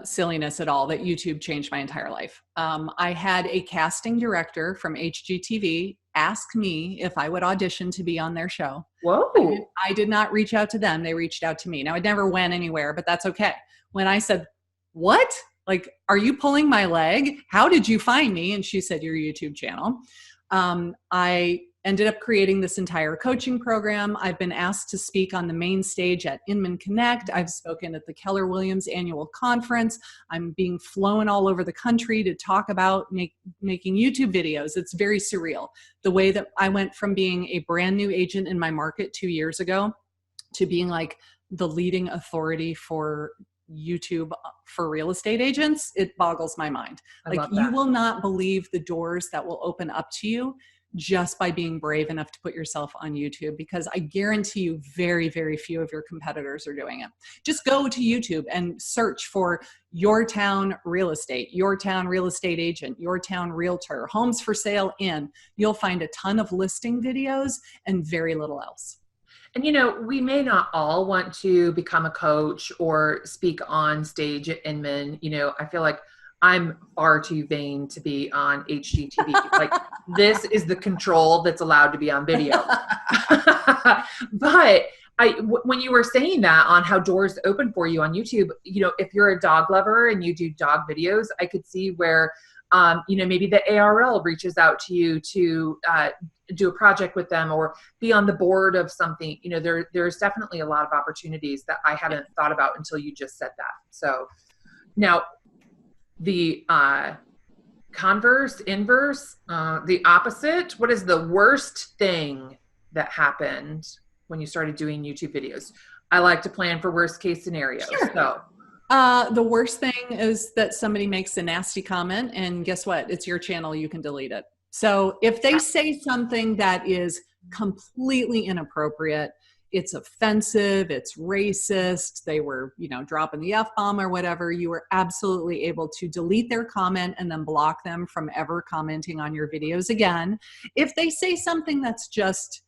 silliness at all that YouTube changed my entire life. I had a casting director from HGTV ask me if I would audition to be on their show. Whoa. I did not reach out to them. They reached out to me. Now, it never went anywhere, but that's okay. When I said, what? Like, are you pulling my leg? How did you find me? And she said, your YouTube channel. I ended up creating this entire coaching program. I've been asked to speak on the main stage at Inman Connect. I've spoken at the Keller Williams annual conference. I'm being flown all over the country to talk about making YouTube videos. It's very surreal. The way that I went from being a brand new agent in my market 2 years ago to being like the leading authority for YouTube for real estate agents, it boggles my mind. Like, you will not believe the doors that will open up to you just by being brave enough to put yourself on YouTube, because I guarantee you very, very few of your competitors are doing it. Just go to YouTube and search for your town real estate, your town real estate agent, your town realtor, homes for sale in. You'll find a ton of listing videos and very little else. And, you know, we may not all want to become a coach or speak on stage at Inman. You know, I feel like I'm far too vain to be on HGTV. Like, this is the control that's allowed to be on video. But when you were saying that on how doors open for you on YouTube, you know, if you're a dog lover and you do dog videos, I could see where, you know, maybe the ARL reaches out to you to do a project with them or be on the board of something. You know, there's definitely a lot of opportunities that I hadn't thought about until you just said that. So now the inverse, the opposite, what is the worst thing that happened when you started doing YouTube videos? I like to plan for worst case scenarios. Sure. So the worst thing is that somebody makes a nasty comment, and guess what? It's your channel. You can delete it. So if they say something that is completely inappropriate, it's offensive, it's racist, they were, you know, dropping the F-bomb or whatever, you were absolutely able to delete their comment and then block them from ever commenting on your videos again. If they say something that's just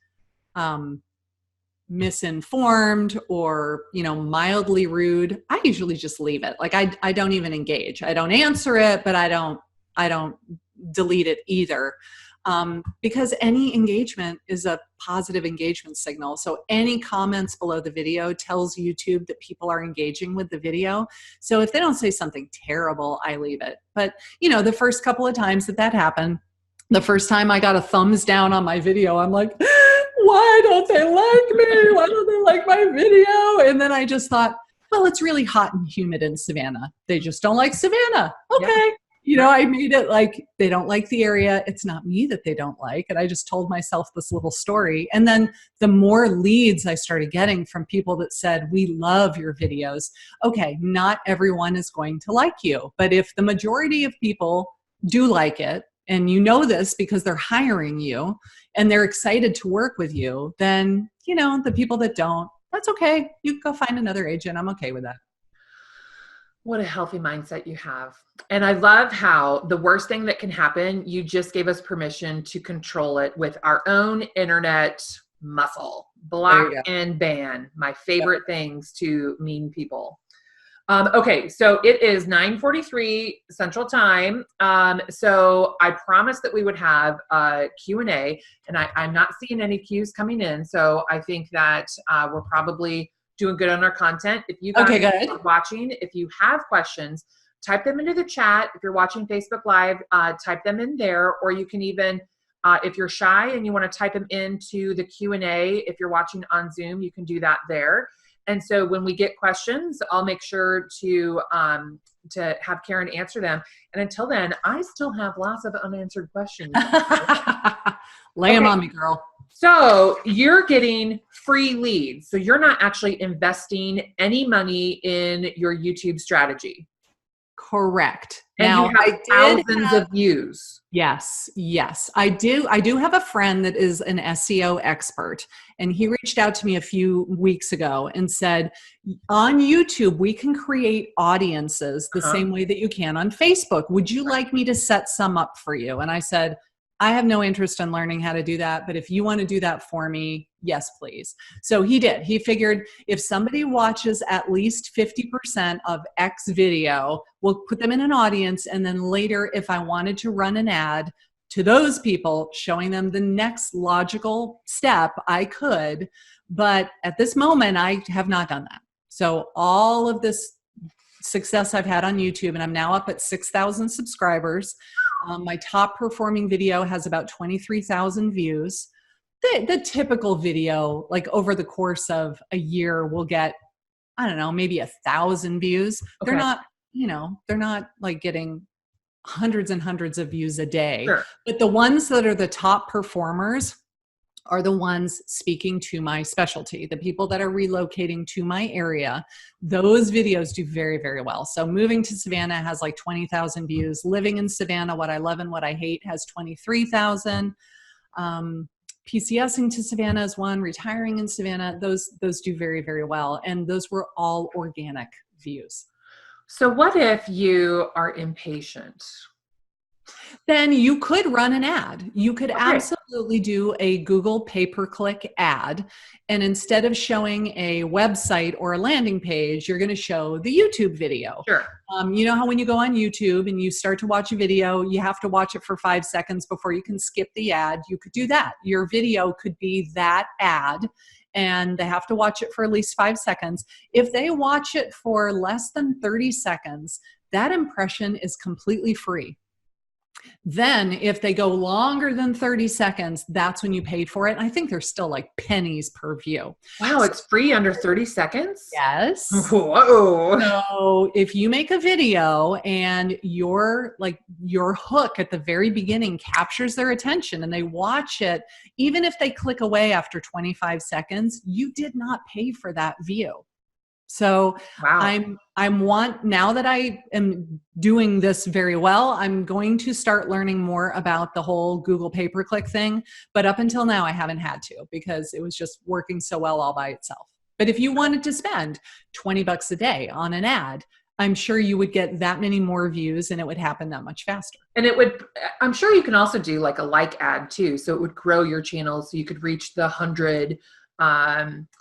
misinformed or, you know, mildly rude, I usually just leave it. Like, I don't even engage. I don't answer it, but I don't delete it either. Because any engagement is a positive engagement signal. So any comments below the video tells YouTube that people are engaging with the video. So if they don't say something terrible, I leave it. But, you know, the first couple of times that happened, the first time I got a thumbs down on my video, I'm like, why don't they like me? Why don't they like my video? And then I just thought, well, it's really hot and humid in Savannah. They just don't like Savannah. Okay. Yep. You know, I made it like they don't like the area. It's not me that they don't like. And I just told myself this little story. And then the more leads I started getting from people that said, we love your videos. Okay, not everyone is going to like you. But if the majority of people do like it, and you know this because they're hiring you and they're excited to work with you, then, you know, the people that don't, that's okay. You can go find another agent. I'm okay with that. What a healthy mindset you have. And I love how the worst thing that can happen, you just gave us permission to control it with our own internet muscle. Block and ban, my favorite things to mean people. Okay, so it is 9:43 Central Time. So I promised that we would have a Q&A, and I'm not seeing any Qs coming in. So I think that we're probably doing good on our content. If you guys are watching, if you have questions, type them into the chat. If you're watching Facebook Live, type them in there, or you can even, if you're shy and you want to type them into the Q&A, if you're watching on Zoom, you can do that there. And so when we get questions, I'll make sure to have Karin answer them. And until then, I still have lots of unanswered questions. Lay them on me, girl. So you're getting free leads. So you're not actually investing any money in your YouTube strategy. Correct. And now, you have thousands of views. Yes. I do have a friend that is an SEO expert, and he reached out to me a few weeks ago and said, on YouTube, we can create audiences the same way that you can on Facebook. Would you like me to set some up for you? And I said, I have no interest in learning how to do that, but if you want to do that for me, yes, please. So he did. He figured if somebody watches at least 50% of X video, we'll put them in an audience. And then later, if I wanted to run an ad to those people, showing them the next logical step, I could. But at this moment, I have not done that. So all of this success I've had on YouTube, and I'm now up at 6,000 subscribers. My top performing video has about 23,000 views. The typical video, like over the course of a year, will get, I don't know, maybe 1,000 views. Okay. They're not like getting hundreds and hundreds of views a day. Sure. But the ones that are the top performers are the ones speaking to my specialty, the people that are relocating to my area. Those videos do very, very well. So moving to Savannah has like 20,000 views. Living in Savannah, what I love and what I hate, has 23,000. PCSing to Savannah is one. Retiring in Savannah, those do very, very well. And those were all organic views. So what if you are impatient? Then you could run an ad. You could absolutely do a Google pay-per-click ad. And instead of showing a website or a landing page, you're going to show the YouTube video. Sure. You know how when you go on YouTube and you start to watch a video, you have to watch it for 5 seconds before you can skip the ad. You could do that. Your video could be that ad, and they have to watch it for at least 5 seconds. If they watch it for less than 30 seconds, that impression is completely free. Then if they go longer than 30 seconds, that's when you pay for it. And I think there's still like pennies per view. Wow, it's free under 30 seconds? Yes. Whoa. So if you make a video and your hook at the very beginning captures their attention and they watch it, even if they click away after 25 seconds, you did not pay for that view. So wow. now that I am doing this very well, I'm going to start learning more about the whole Google pay-per-click thing. But up until now, I haven't had to, because it was just working so well all by itself. But if you wanted to spend $20 a day on an ad, I'm sure you would get that many more views and it would happen that much faster. And I'm sure you can also do like a like ad too. So it would grow your channel so you could reach the 100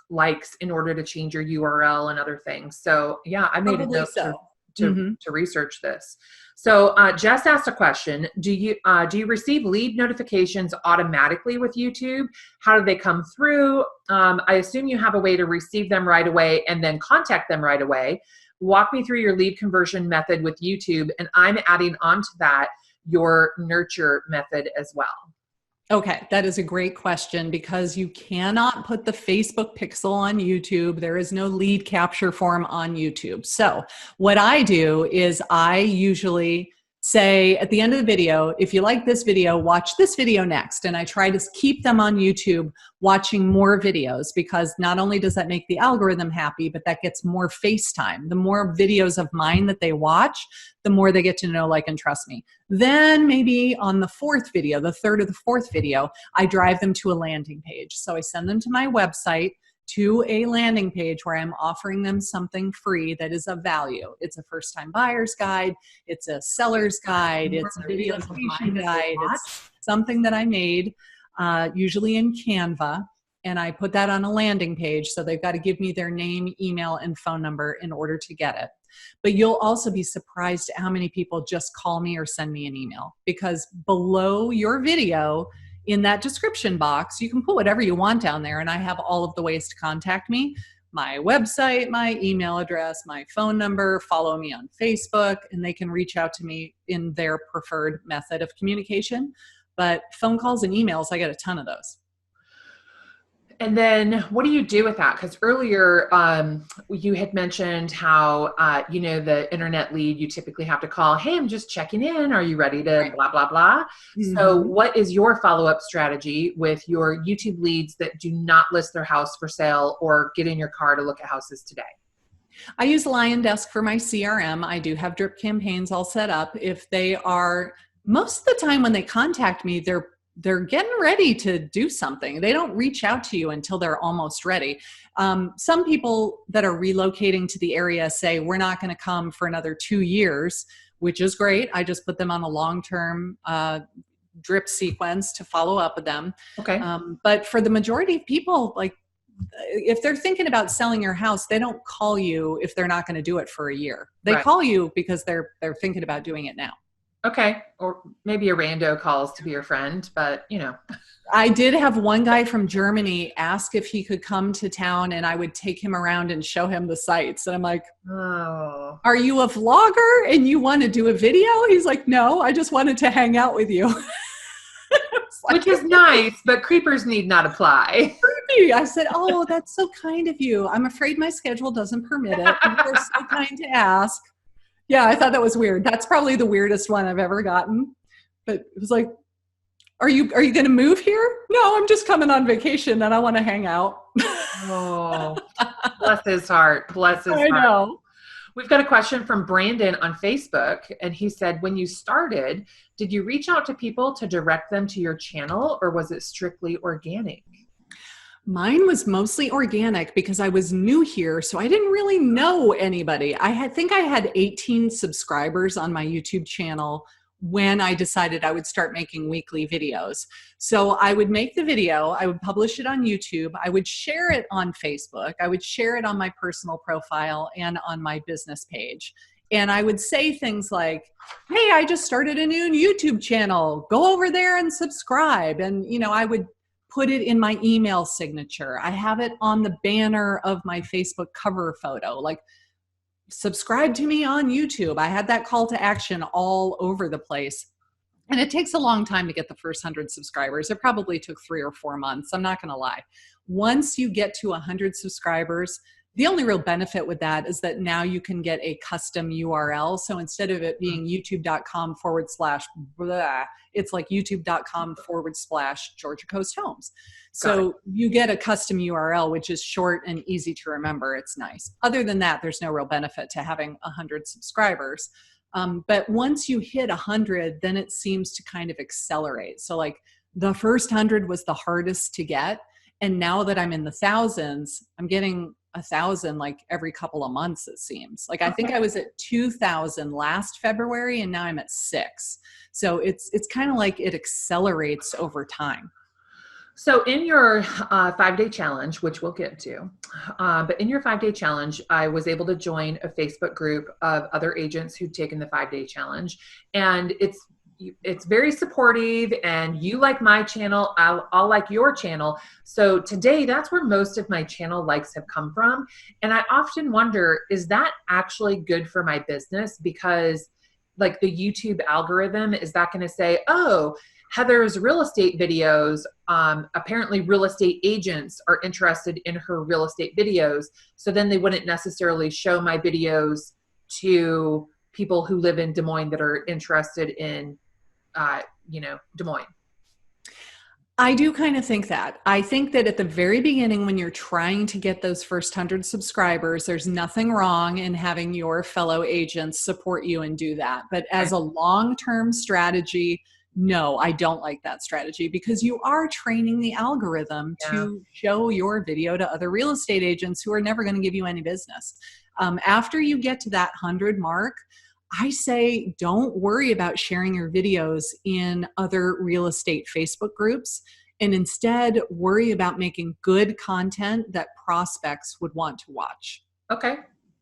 likes in order to change your URL and other things. So yeah, I made Probably a note so. to research this. So Jess asked a question. Do you receive lead notifications automatically with YouTube? How do they come through? I assume you have a way to receive them right away and then contact them right away. Walk me through your lead conversion method with YouTube. And I'm adding onto that your nurture method as well. Okay, that is a great question, because you cannot put the Facebook pixel on YouTube. There is no lead capture form on YouTube. So what I do is I usually say at the end of the video, if you like this video, watch this video next. And I try to keep them on YouTube watching more videos, because not only does that make the algorithm happy, but that gets more face time. The more videos of mine that they watch, the more they get to know, like, and trust me. Then maybe on the fourth video, the third or the fourth video, I drive them to a landing page. So I send them to my website, to a landing page where I'm offering them something free that is of value. It's a first-time buyer's guide. It's a seller's guide. It's a video creation guide. It's something that I made, usually in Canva, and I put that on a landing page. So they've got to give me their name, email, and phone number in order to get it. But you'll also be surprised at how many people just call me or send me an email, because below your video, in that description box, you can put whatever you want down there, and I have all of the ways to contact me. My website, my email address, my phone number, follow me on Facebook, and they can reach out to me in their preferred method of communication. But phone calls and emails, I get a ton of those. And then what do you do with that? Because earlier you had mentioned how, the internet lead, you typically have to call, hey, I'm just checking in. Are you ready to blah, blah, blah? Mm-hmm. So what is your follow-up strategy with your YouTube leads that do not list their house for sale or get in your car to look at houses today? I use Lion Desk for my CRM. I do have drip campaigns all set up. If they are, most of the time when they contact me, they're getting ready to do something. They don't reach out to you until they're almost ready. Some people that are relocating to the area say, we're not going to come for another 2 years, which is great. I just put them on a long-term drip sequence to follow up with them. Okay. But for the majority of people, like, if they're thinking about selling your house, they don't call you if they're not going to do it for a year. They call you because they're thinking about doing it now. Okay. Or maybe a rando calls to be your friend, but I did have one guy from Germany ask if he could come to town and I would take him around and show him the sites. And I'm like, oh, are you a vlogger and you want to do a video? He's like, no, I just wanted to hang out with you. It's Which is nice, but creepers need not apply. Creepy. I said, oh, that's so kind of you. I'm afraid my schedule doesn't permit it. You're so kind to ask. Yeah, I thought that was weird. That's probably the weirdest one I've ever gotten. But it was like, are you going to move here? No, I'm just coming on vacation and I want to hang out. Oh, bless his heart. Bless his heart. I know. We've got a question from Brandon on Facebook, and he said, when you started, did you reach out to people to direct them to your channel, or was it strictly organic? Mine was mostly organic because I was new here, so I didn't really know anybody. I think I had 18 subscribers on my YouTube channel when I decided I would start making weekly videos. So I would make the video, I would publish it on YouTube, I would share it on Facebook, I would share it on my personal profile and on my business page. And I would say things like, hey, I just started a new YouTube channel, go over there and subscribe. And, you know, I would put it in my email signature. I have it on the banner of my Facebook cover photo, like, subscribe to me on YouTube. I had that call to action all over the place. And it takes a long time to get the first 100 subscribers. It probably took 3 or 4 months. I'm not going to lie. Once you get to 100 subscribers, the only real benefit with that is that now you can get a custom URL. So instead of it being youtube.com/blah, it's like youtube.com/Georgia Coast Homes. So you get a custom URL, which is short and easy to remember. It's nice. Other than that, there's no real benefit to having 100 subscribers. But once you hit 100, then it seems to kind of accelerate. So like the first 100 was the hardest to get. And now that I'm in the thousands, I'm getting 1,000 like every couple of months, it seems. Like I think I was at 2,000 last February and now I'm at 6. So it's kind of like it accelerates over time. So in your 5-day challenge, which we'll get to, but in your 5-day challenge, I was able to join a Facebook group of other agents who'd taken the 5-day challenge. And it's very supportive, and you like my channel, I'll like your channel. So today, that's where most of my channel likes have come from. And I often wonder, is that actually good for my business? Because like the YouTube algorithm, is that going to say, oh, Heather's real estate videos, apparently real estate agents are interested in her real estate videos. So then they wouldn't necessarily show my videos to people who live in Des Moines that are interested in Des Moines. I do kind of think that. I think that at the very beginning, when you're trying to get those first 100 subscribers, there's nothing wrong in having your fellow agents support you and do that. But as a long-term strategy, no, I don't like that strategy, because you are training the algorithm to show your video to other real estate agents who are never going to give you any business. After you get to that 100 mark, I say don't worry about sharing your videos in other real estate Facebook groups, and instead worry about making good content that prospects would want to watch. Okay,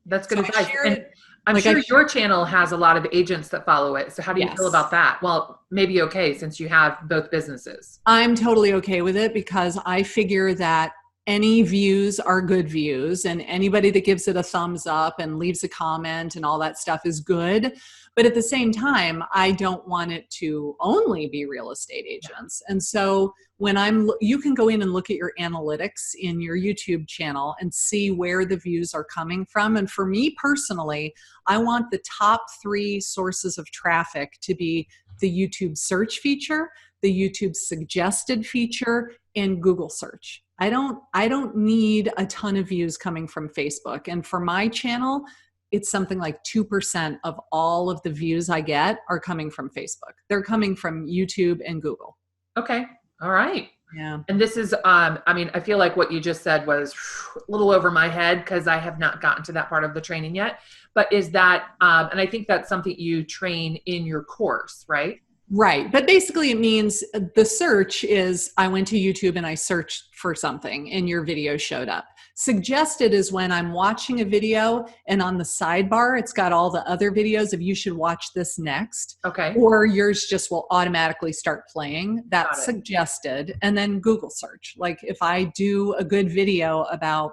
that's good advice. And I'm sure your channel has a lot of agents that follow it. So how do you feel about that? Well, maybe okay, since you have both businesses. I'm totally okay with it, because I figure that any views are good views, and anybody that gives it a thumbs up and leaves a comment and all that stuff is good. But at the same time, I don't want it to only be real estate agents. And so when you can go in and look at your analytics in your YouTube channel and see where the views are coming from. And for me personally, I want the top 3 sources of traffic to be the YouTube search feature, the YouTube suggested feature, and Google search. I don't need a ton of views coming from Facebook. And for my channel, it's something like 2% of all of the views I get are coming from Facebook. They're coming from YouTube and Google. Okay. All right. Yeah. And this is, I feel like what you just said was a little over my head, because I have not gotten to that part of the training yet. But is that, and I think that's something you train in your course, right? Right. But basically it means the search is I went to YouTube and I searched for something and your video showed up. Suggested is when I'm watching a video and on the sidebar, it's got all the other videos of you should watch this next. Okay. Or yours just will automatically start playing. That's suggested. And then Google search. Like if I do a good video about,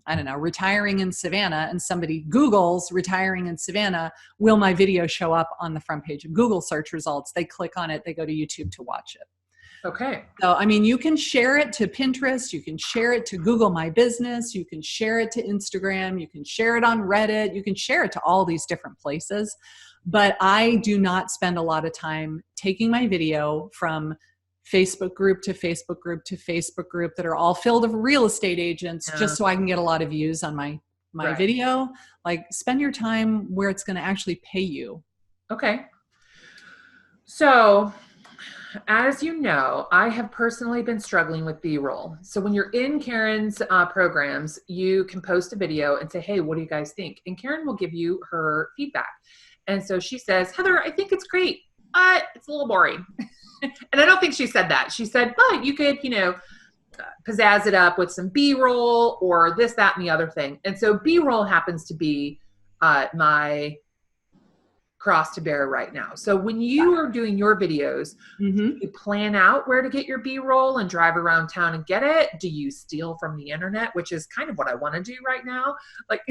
I don't know, retiring in Savannah, and somebody Googles retiring in Savannah, will my video show up on the front page of Google search results? They click on it, they go to YouTube to watch it. Okay. So, I mean, you can share it to Pinterest, you can share it to Google My Business, you can share it to Instagram, you can share it on Reddit, you can share it to all these different places. But I do not spend a lot of time taking my video from Facebook group to Facebook group to Facebook group that are all filled with real estate agents Yeah. just so I can get a lot of views on my Right. video. Like, spend your time where it's going to actually pay you. Okay. So, as you know, I have personally been struggling with BRoll. So when you're in Karen's programs, you can post a video and say, hey, what do you guys think? And Karen will give you her feedback. And so she says, Heather, I think it's great, but it's a little boring. And I don't think she said that. She said, but you could, pizzazz it up with some B-roll or this, that, and the other thing. And so B-roll happens to be my cross to bear right now. So when you are doing your videos, do you plan out where to get your B-roll and drive around town and get it? Do you steal from the internet, which is kind of what I want to do right now? Like,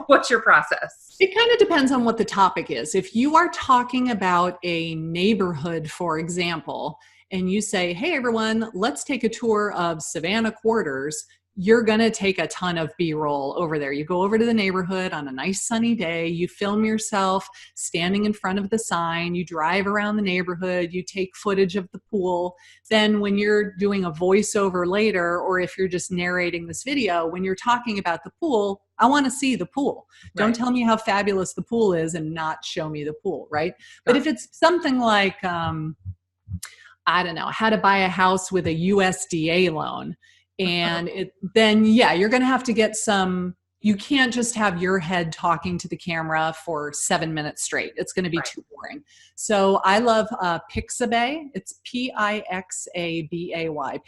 what's your process? It kind of depends on what the topic is. If you are talking about a neighborhood, for example, and you say, hey, everyone, let's take a tour of Savannah Quarters, you're going to take a ton of B-roll over there. You go over to the neighborhood on a nice sunny day, you film yourself standing in front of the sign, you drive around the neighborhood, you take footage of the pool. Then when you're doing a voiceover later, or if you're just narrating this video, when you're talking about the pool, I want to see the pool. Don't tell me how fabulous the pool is and not show me the pool, right? But if it's something like, I don't know, how to buy a house with a USDA loan, and then you're going to have to get some, you can't just have your head talking to the camera for 7 minutes straight. It's going to be too boring. So I love Pixabay. It's Pixabay,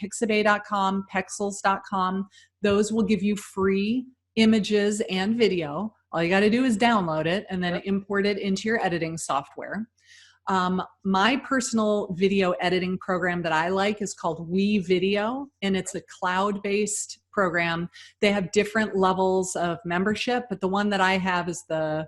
Pixabay.com, Pexels.com. Those will give you free images and video. All you got to do is download it and then import it into your editing software. My personal video editing program that I like is called WeVideo, and it's a cloud-based program. They have different levels of membership, but the one that I have is the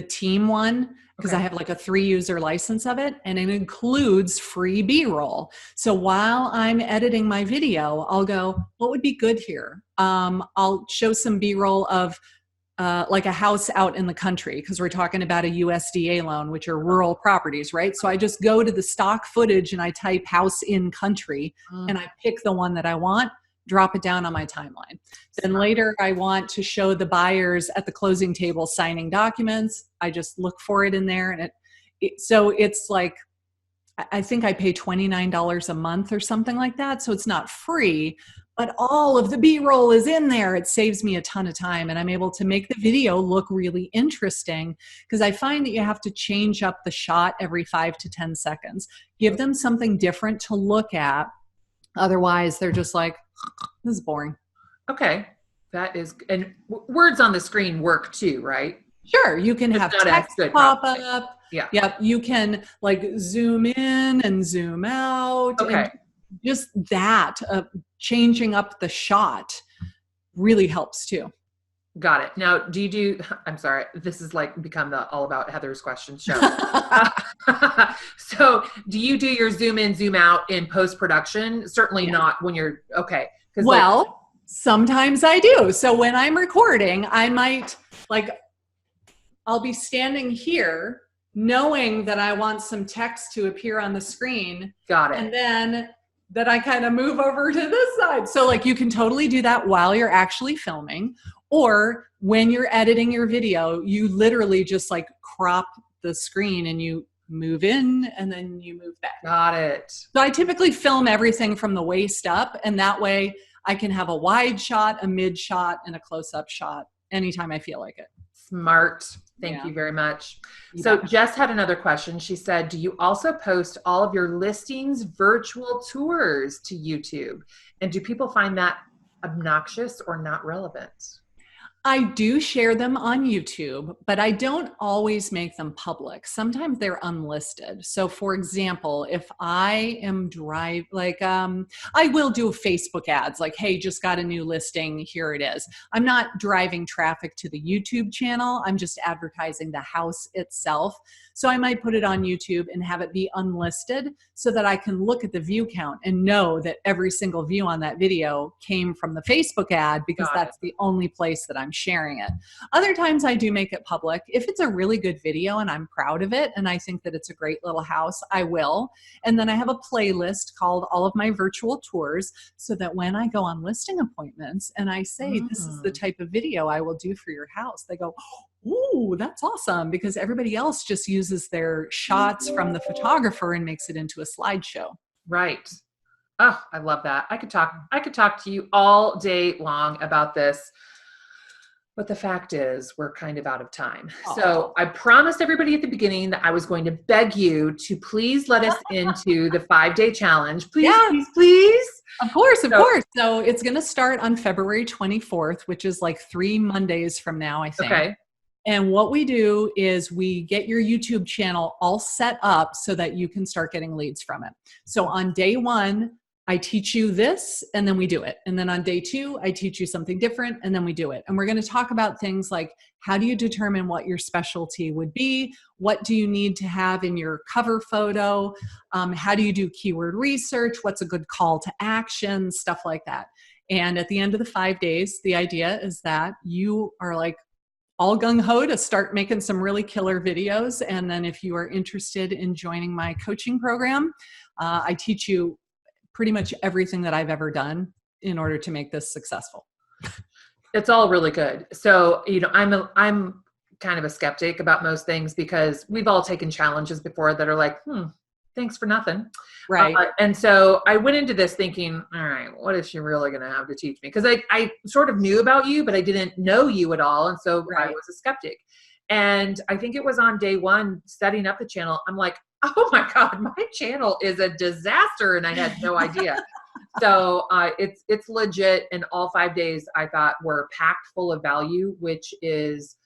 team one, because I have like a 3-user license of it, and it includes free B-roll. So while I'm editing my video, I'll go, what would be good here? I'll show some B-roll of like a house out in the country, because we're talking about a USDA loan, which are rural properties, right? So I just go to the stock footage and I type house in country and I pick the one that I want, drop it down on my timeline. Then later I want to show the buyers at the closing table signing documents. I just look for it in there. And so it's like, I think I pay $29 a month or something like that. So it's not free, but all of the B-roll is in there. It saves me a ton of time, and I'm able to make the video look really interesting, because I find that you have to change up the shot every 5 to 10 seconds. Give them something different to look at. Otherwise, they're just like, this is boring. Okay. That is, and words on the screen work too, right? Sure. You can have text pop up. Yeah. Yep. You can like zoom in and zoom out. Okay. And just that, changing up the shot really helps too. Got it. Now, I'm sorry, this is like become the all about Heather's questions show. So do you do your zoom in, zoom out in post-production? Certainly not when you're, okay. Well, sometimes I do. So when I'm recording, I might I'll be standing here knowing that I want some text to appear on the screen. Got it. And then that I kind of move over to this side. So like you can totally do that while you're actually filming, or when you're editing your video, you literally just like crop the screen and you move in and then you move back. Got it. So I typically film everything from the waist up, and that way I can have a wide shot, a mid shot, and a close-up shot anytime I feel like it. Smart. Thank you very much. So Jess had another question. She said, do you also post all of your listings virtual tours to YouTube? And do people find that obnoxious or not relevant? I do share them on YouTube, but I don't always make them public. Sometimes they're unlisted. So for example, if I am I will do Facebook ads like, hey, just got a new listing, here it is. I'm not driving traffic to the YouTube channel. I'm just advertising the house itself. So I might put it on YouTube and have it be unlisted so that I can look at the view count and know that every single view on that video came from the Facebook ad, because that's the only place that I'm sharing it. Other times I do make it public. If it's a really good video and I'm proud of it and I think that it's a great little house, I will. And then I have a playlist called All of My Virtual Tours, so that when I go on listing appointments and I say, this is the type of video I will do for your house, they go, ooh, that's awesome, because everybody else just uses their shots from the photographer and makes it into a slideshow. Right. Oh, I love that. I could talk to you all day long about this. But the fact is, we're kind of out of time. So I promised everybody at the beginning that I was going to beg you to please let us into the 5-day challenge. Please, please, please. Of course, of course. So it's going to start on February 24th, which is like 3 Mondays from now, I think. Okay. And what we do is we get your YouTube channel all set up so that you can start getting leads from it. So on day 1, I teach you this and then we do it. And then on day 2, I teach you something different and then we do it. And we're going to talk about things like, how do you determine what your specialty would be? What do you need to have in your cover photo? How do you do keyword research? What's a good call to action? Stuff like that. And at the end of the 5 days, the idea is that you are like all gung-ho to start making some really killer videos. And then if you are interested in joining my coaching program, I teach you pretty much everything that I've ever done in order to make this successful. It's all really good. So, I'm kind of a skeptic about most things, because we've all taken challenges before that are like, thanks for nothing. Right. And so I went into this thinking, all right, what is she really going to have to teach me? Because I sort of knew about you, but I didn't know you at all. And so I was a skeptic. And I think it was on day 1, setting up the channel, I'm like, oh my God, my channel is a disaster. And I had no idea. So it's legit. And all 5 days I thought were packed full of value, which is,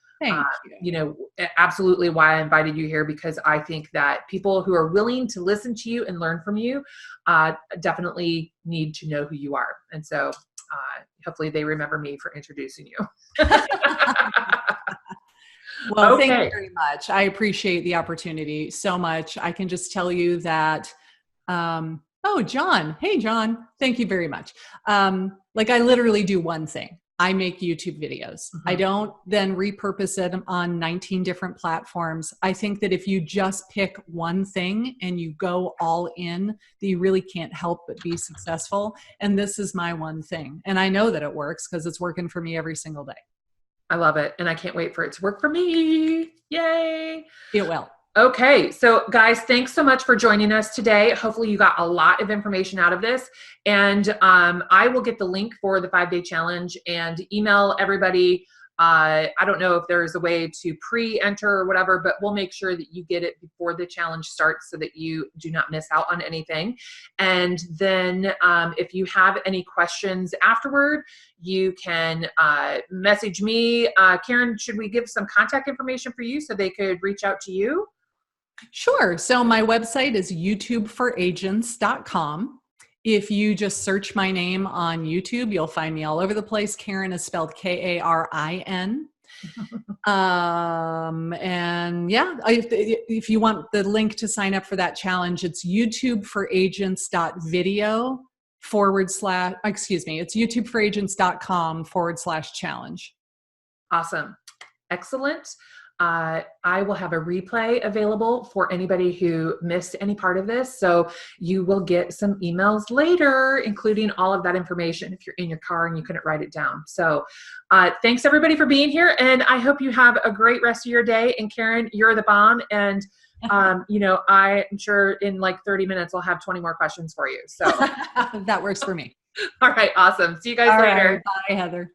absolutely why I invited you here, because I think that people who are willing to listen to you and learn from you definitely need to know who you are. And so hopefully they remember me for introducing you. Well, thank you very much. I appreciate the opportunity so much. I can just tell you that, John. Hey, John. Thank you very much. I literally do one thing. I make YouTube videos. I don't then repurpose it on 19 different platforms. I think that if you just pick one thing and you go all in, that you really can't help but be successful. And this is my one thing. And I know that it works because it's working for me every single day. I love it. And I can't wait for it to work for me. Yay. It will. Okay. So guys, thanks so much for joining us today. Hopefully you got a lot of information out of this. And I will get the link for the 5-day challenge and email everybody. I don't know if there's a way to pre-enter or whatever, but we'll make sure that you get it before the challenge starts so that you do not miss out on anything. And then if you have any questions afterward, you can message me. Karin, should we give some contact information for you so they could reach out to you? Sure. So my website is youtubeforagents.com. If you just search my name on YouTube, you'll find me all over the place. Karin is spelled Karin. If you want the link to sign up for that challenge, it's youtubeforagents.video it's youtubeforagents.com/challenge. Awesome. Excellent. I will have a replay available for anybody who missed any part of this. So you will get some emails later, including all of that information if you're in your car and you couldn't write it down. So thanks everybody for being here. And I hope you have a great rest of your day. And Karin, you're the bomb. And I'm sure in like 30 minutes, I'll have 20 more questions for you. So that works for me. All right. Awesome. See you guys later. Right, bye, Heather.